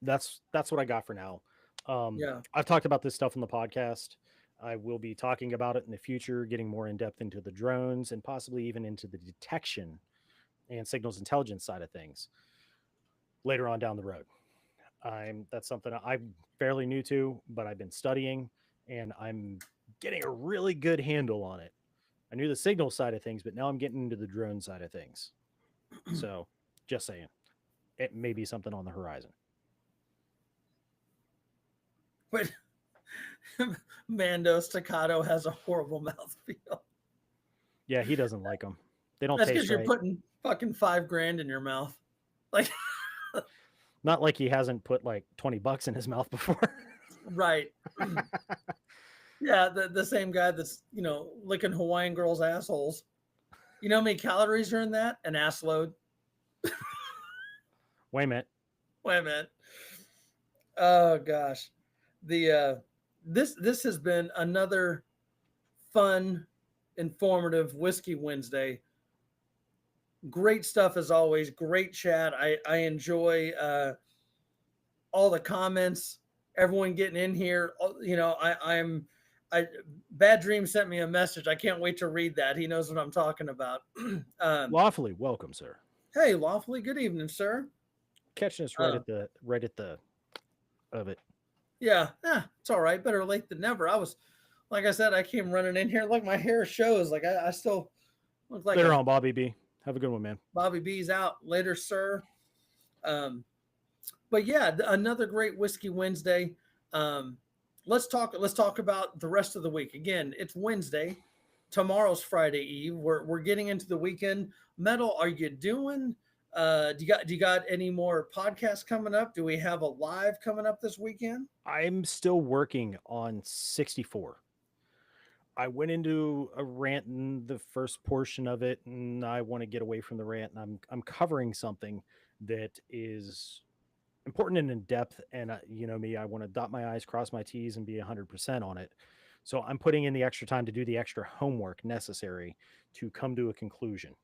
That's what I got for now. Yeah. I've talked about this stuff on the podcast. I will be talking about it in the future, getting more in depth into the drones and possibly even into the detection and signals intelligence side of things later on down the road. That's something I'm fairly new to, but I've been studying and I'm getting a really good handle on it. I knew the signal side of things, but now I'm getting into the drone side of things. So just saying, it may be something on the horizon. But Mando Staccato has a horrible mouthfeel. Yeah, he doesn't like them. They don't That's taste because you're right. putting fucking $5,000 in your mouth. Like, not like he hasn't put like $20 in his mouth before. Right. Yeah, the same guy that's, licking Hawaiian girls' assholes. You know how many calories are in that? An ass load. Wait a minute. Oh gosh. This has been another fun, informative Whiskey Wednesday. Great stuff as always. Great chat. I enjoy all the comments. Everyone getting in here. Bad Dream sent me a message. I can't wait to read that. He knows what I'm talking about. Lawfully welcome, sir. Hey, Lawfully. Good evening, sir. Catching us right at the of it. Yeah, it's all right. Better late than never. Like I said, I came running in here. Like my hair shows. Like I still look like. Later on, Bobby B. Have a good one, man. Bobby B's out later, sir. But yeah, another great Whiskey Wednesday. Let's talk about the rest of the week. Again, it's Wednesday. Tomorrow's Friday Eve. We're getting into the weekend. Metal, are you doing? Do you got any more podcasts coming up? Do we have a live coming up this weekend? I'm still working on 64. I went into a rant in the first portion of it, and I want to get away from the rant. And I'm covering something that is important and in depth. And you know me, I want to dot my I's, cross my T's, and be 100% on it. So I'm putting in the extra time to do the extra homework necessary to come to a conclusion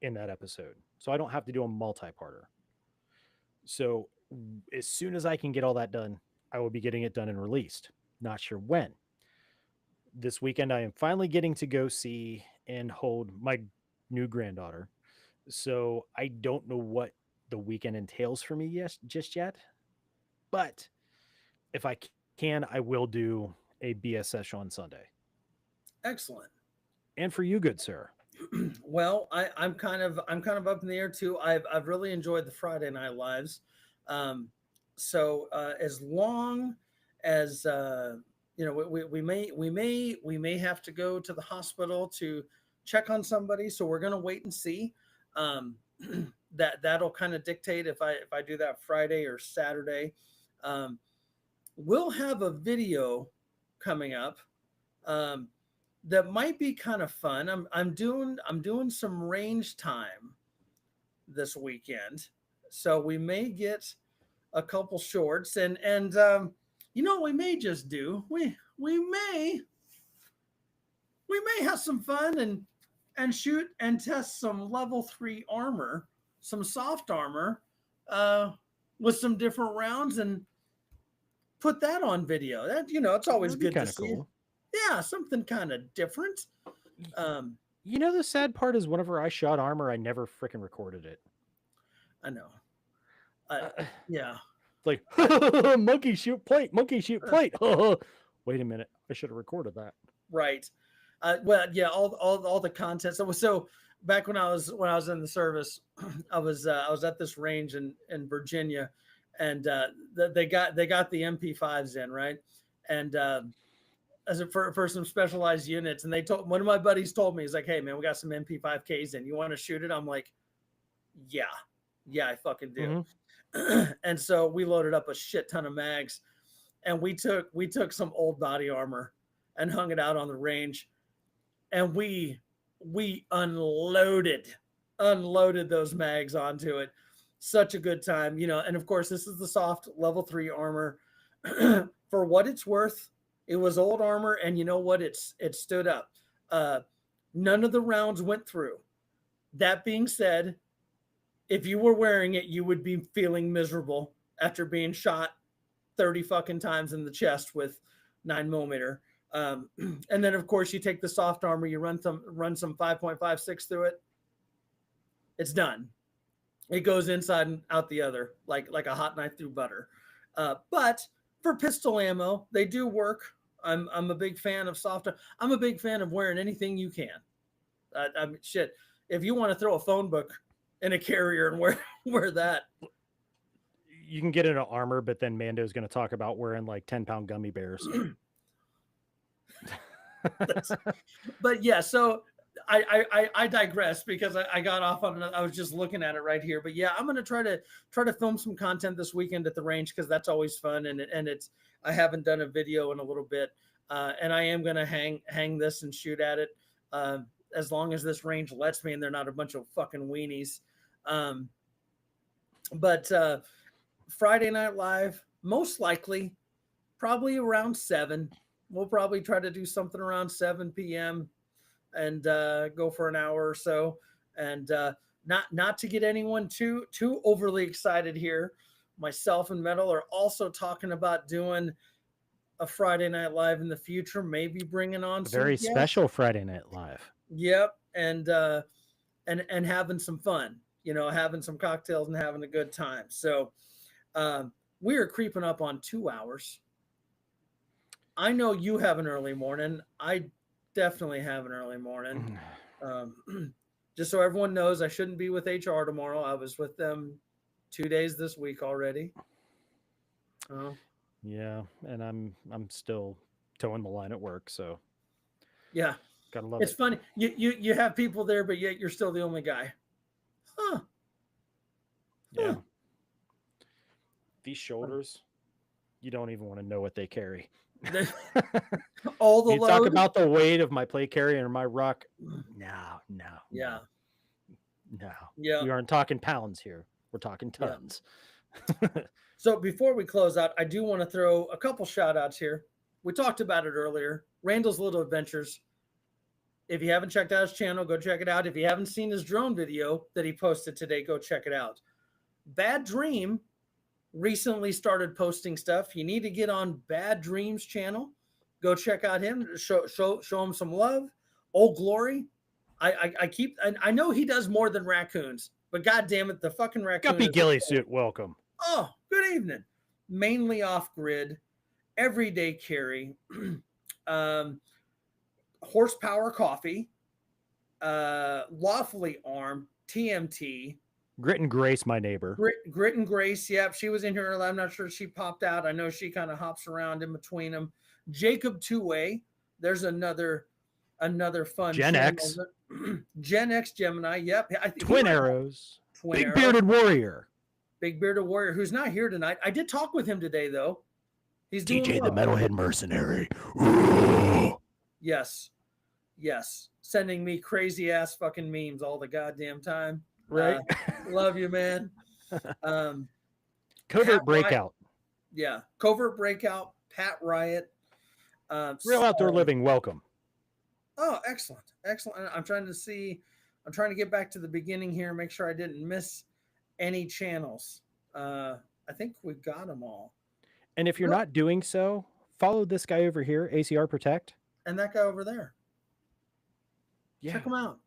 in that episode. So I don't have to do a multi-parter. So as soon as I can get all that done, I will be getting it done and released. Not sure when. This weekend, I am finally getting to go see and hold my new granddaughter. So I don't know what the weekend entails for me just yet. But if I can, I will do a BSS on Sunday. Excellent. And for you, good sir. Well, I'm kind of up in the air too. I've really enjoyed the Friday Night Lives. So as long as we may have to go to the hospital to check on somebody. So we're gonna wait and see. That'll kind of dictate if I do that Friday or Saturday. We'll have a video coming up. That might be kind of fun. I'm doing some range time this weekend, so we may get a couple shorts and what we may just do, we may have some fun and shoot and test some level 3 armor, some soft armor, with some different rounds and put that on video. That it's always good to see. Cool. Yeah, something kind of different. The sad part is whenever I shot armor, I never freaking recorded it. I know. Yeah. Like, monkey shoot plate. Well, Wait a minute. I should have recorded that. Right. Well, yeah, all the content. So back when I was in the service, I was at this range in Virginia, and they got the MP5s in, right, and as a, for some specialized units, and they told one of my buddies told me, he's like, hey man, we got some MP5Ks in. You want to shoot it? I'm like, yeah, I fucking do. Mm-hmm. And so we loaded up a shit ton of mags, and we took some old body armor and hung it out on the range, and we unloaded those mags onto it. Such a good time, and of course this is the soft level 3 armor. For what it's worth, it was old armor, and you know what, it stood up. None of the rounds went through. That being said, if you were wearing it, you would be feeling miserable after being shot 30 fucking times in the chest with 9mm. And then of course you take the soft armor, you run some 5.56 through it. It's done. It goes inside and out the other, like a hot knife through butter. But for pistol ammo, they do work. I'm a big fan of soft. I'm a big fan of wearing anything you can. I mean, shit. If you want to throw a phone book in a carrier and wear that, you can get into armor, but then Mando's going to talk about wearing like 10-pound gummy bears. But yeah, so I digress because I got off on I was just looking at it right here. But yeah, I'm gonna try to film some content this weekend at the range, because that's always fun, and it's I haven't done a video in a little bit, and I am gonna hang this and shoot at it as long as this range lets me and they're not a bunch of fucking weenies. But Friday Night Live, most likely, probably around 7. We'll probably try to do something around 7 p.m. and go for an hour or so. And not to get anyone too overly excited here, myself and Metal are also talking about doing a Friday Night Live in the future, maybe bringing on a very special Friday Night Live. Yep, and having some fun, having some cocktails and having a good time. So we are creeping up on 2 hours. I know you have an early morning. I definitely have an early morning. Just so everyone knows, I shouldn't be with HR tomorrow. I was with them 2 days this week already. Yeah, and I'm still towing the line at work, so yeah, gotta love it's funny. You have people there, but yet you're still the only guy. Huh? Yeah. These shoulders, you don't even want to know what they carry. All the you load? Talk about the weight of my plate carrier and my ruck. No. Yeah. We aren't talking pounds here. We're talking tons. Yeah. So before we close out, I do want to throw a couple shout outs here. We talked about it earlier. Randall's Little Adventures. If you haven't checked out his channel, go check it out. If you haven't seen his drone video that he posted today, go check it out. Bad Dream recently started posting stuff. You need to get on Bad Dream's channel. Go check out him. Show him some love. Old Glory. I know he does more than raccoons, but god damn it, the fucking raccoon. Guppy Ghillie Suit, welcome. Oh, good evening. Mainly off grid, everyday carry, horsepower coffee, lawfully armed, TMT. Grit and Grace, my neighbor. Grit and Grace, yep. She was in here earlier. I'm not sure she popped out. I know she kind of hops around in between them. Jacob Two-Way. There's another fun Gen X. Gen X Gemini, yep. Twin Arrows. Big Bearded Warrior. Big Bearded Warrior, who's not here tonight. I did talk with him today, though. He's doing DJ well. the Metalhead Mercenary. Yes. Sending me crazy ass fucking memes all the goddamn time. Right. Love you, man. Covert Breakout. Yeah. Covert Breakout. Pat Riot. Real Outdoor Living, welcome. Oh, excellent. I'm trying to get back to the beginning here, make sure I didn't miss any channels. I think we got them all. And if you're not doing so, follow this guy over here, ACR Protect. And that guy over there. Yeah. Check them out.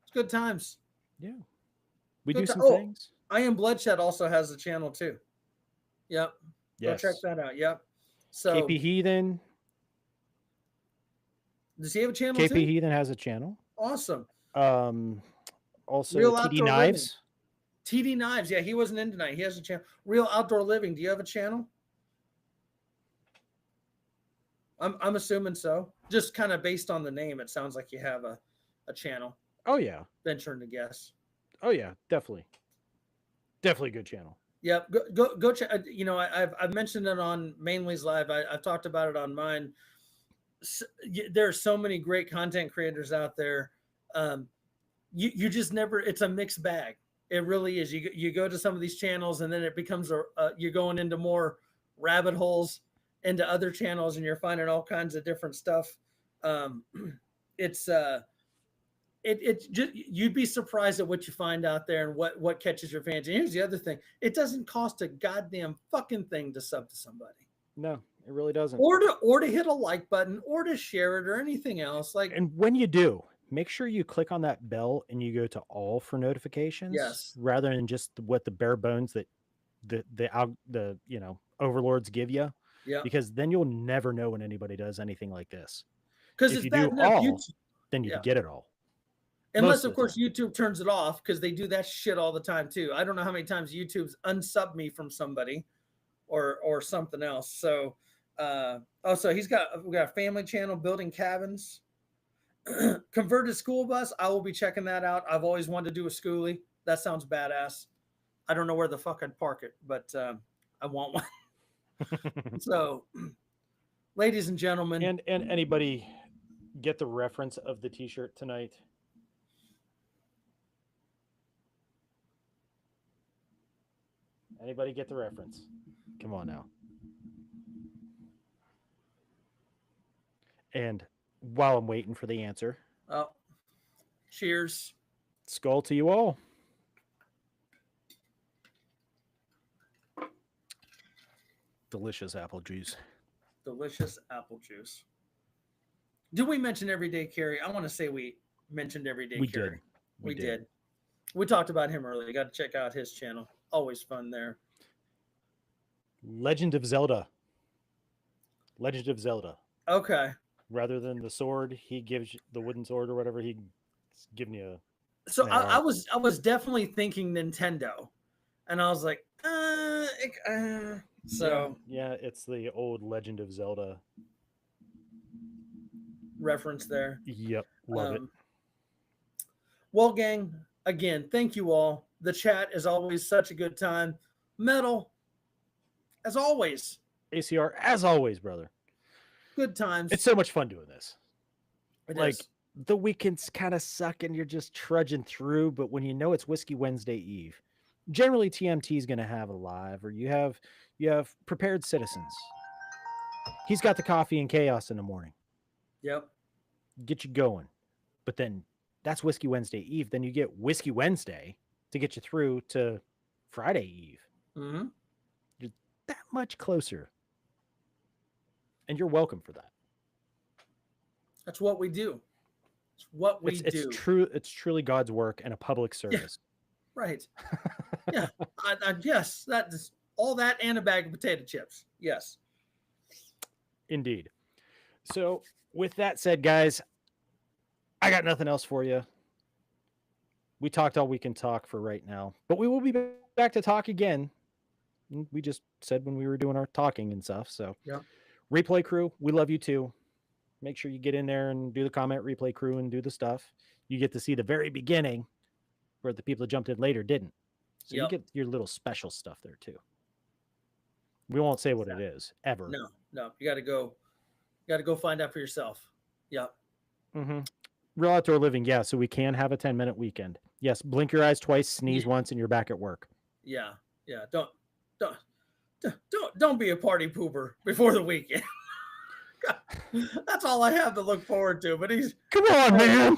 It's good times. Yeah. We do some things. I Am Bloodshed also has a channel too. Yep. Yes. Go check that out. Yep. So KP Heathen, Does he have a channel KP too? Heathen has a channel. Awesome. Um, also Real TD Outdoor Living. Knives. TD Knives. Yeah, he wasn't in tonight. He has a channel. Real Outdoor Living. Do you have a channel? I'm assuming so. Just kind of based on the name, it sounds like you have a channel. Oh yeah. Venturing to guess. Oh yeah, definitely. Definitely a good channel. Yep. Go check. You know, I've mentioned it on Mainly's Live. I've talked about it on mine. There are so many great content creators out there. You just never. It's a mixed bag. It really is. You go to some of these channels and then it becomes you're going into more rabbit holes into other channels and you're finding all kinds of different stuff. Um, it's it just, you'd be surprised at what you find out there and what catches your fancy. And here's the other thing: it doesn't cost a goddamn fucking thing to sub to somebody. No, it really doesn't. Or to hit a like button, or to share it, or anything else. Like, and when you do, make sure you click on that bell and you go to all for notifications. Yes. Rather than just what the bare bones that the overlords give you. Yeah. Because then you'll never know when anybody does anything like this. Because if it's you bad do enough all, YouTube, then you get it all. Unless, of course, YouTube turns it off, because they do that shit all the time too. I don't know how many times YouTube's unsubbed me from somebody or something else. So, so we got a family channel, Building Cabins. Converted school bus. I will be checking that out. I've always wanted to do a schoolie. That sounds badass. I don't know where the fuck I'd park it, but I want one. So, ladies and gentlemen, and anybody get the reference of the t-shirt tonight? Anybody get the reference? Come on now. And while I'm waiting for the answer, cheers. Skull to you all. Delicious apple juice. Delicious apple juice. Did we mention Everyday Carry? I want to say we mentioned Everyday Carry. We did. We talked about him earlier. You got to check out his channel. Always fun there. Legend of Zelda. Legend of Zelda. Okay. Rather than the sword, he gives the wooden sword or whatever. He's giving you a. So I was definitely thinking Nintendo, and I was like, so yeah, it's the old Legend of Zelda reference there. Yep, love it. Well, gang, again, thank you all. The chat is always such a good time. Metal, as always. ACR, as always, brother. Good times. It's so much fun doing this. It is. The weekends kind of suck and you're just trudging through, but when you know it's Whiskey Wednesday Eve, generally TMT is going to have a live, or you have Prepared Citizens. He's got the coffee and chaos in the morning. Yep. Get you going. But then that's Whiskey Wednesday Eve. Then you get Whiskey Wednesday to get you through to Friday Eve. Mm-hmm. You're that much closer. And you're welcome for that. That's what we do. It's what we do. It's truly God's work and a public service. Yeah. Right. Yeah. Yes. That's all that and a bag of potato chips. Yes. Indeed. So with that said, guys, I got nothing else for you. We talked all we can talk for right now, but we will be back to talk again. We just said when we were doing our talking and stuff. So yeah. Replay crew, we love you too. Make sure you get in there and do the comment replay crew and do the stuff. You get to see the very beginning where the people that jumped in later didn't. So you get your little special stuff there too. We won't say what it is ever. No. You got to go find out for yourself. Yeah. Mm-hmm. Real Outdoor Living. Yeah. So we can have a 10-minute weekend. Yes. Blink your eyes twice, sneeze once, and you're back at work. Yeah. Yeah. Don't be a party pooper before the weekend. That's all I have to look forward to. But he's come on, man.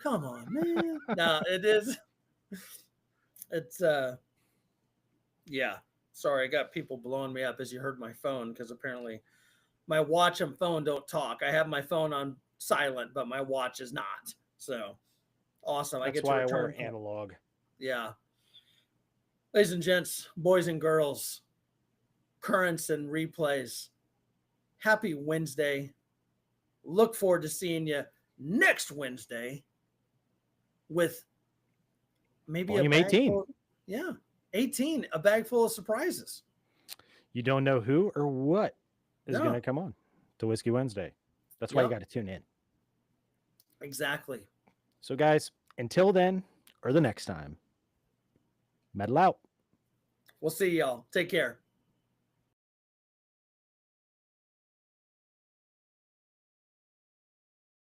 Come on, man. No, it is. It's yeah. Sorry, I got people blowing me up as you heard my phone, because apparently my watch and phone don't talk. I have my phone on silent, but my watch is not. So awesome. That's I get why to return I wear analog. Yeah. Ladies and gents, boys and girls, currents and replays, happy Wednesday. look forward to seeing you next Wednesday with maybe Volume a bag 18. full, 18, a bag full of surprises. You don't know who or what is going to come on to Whiskey Wednesday. That's why you got to tune in. Exactly. So, guys, until then or the next time, metal out. We'll see y'all. Take care.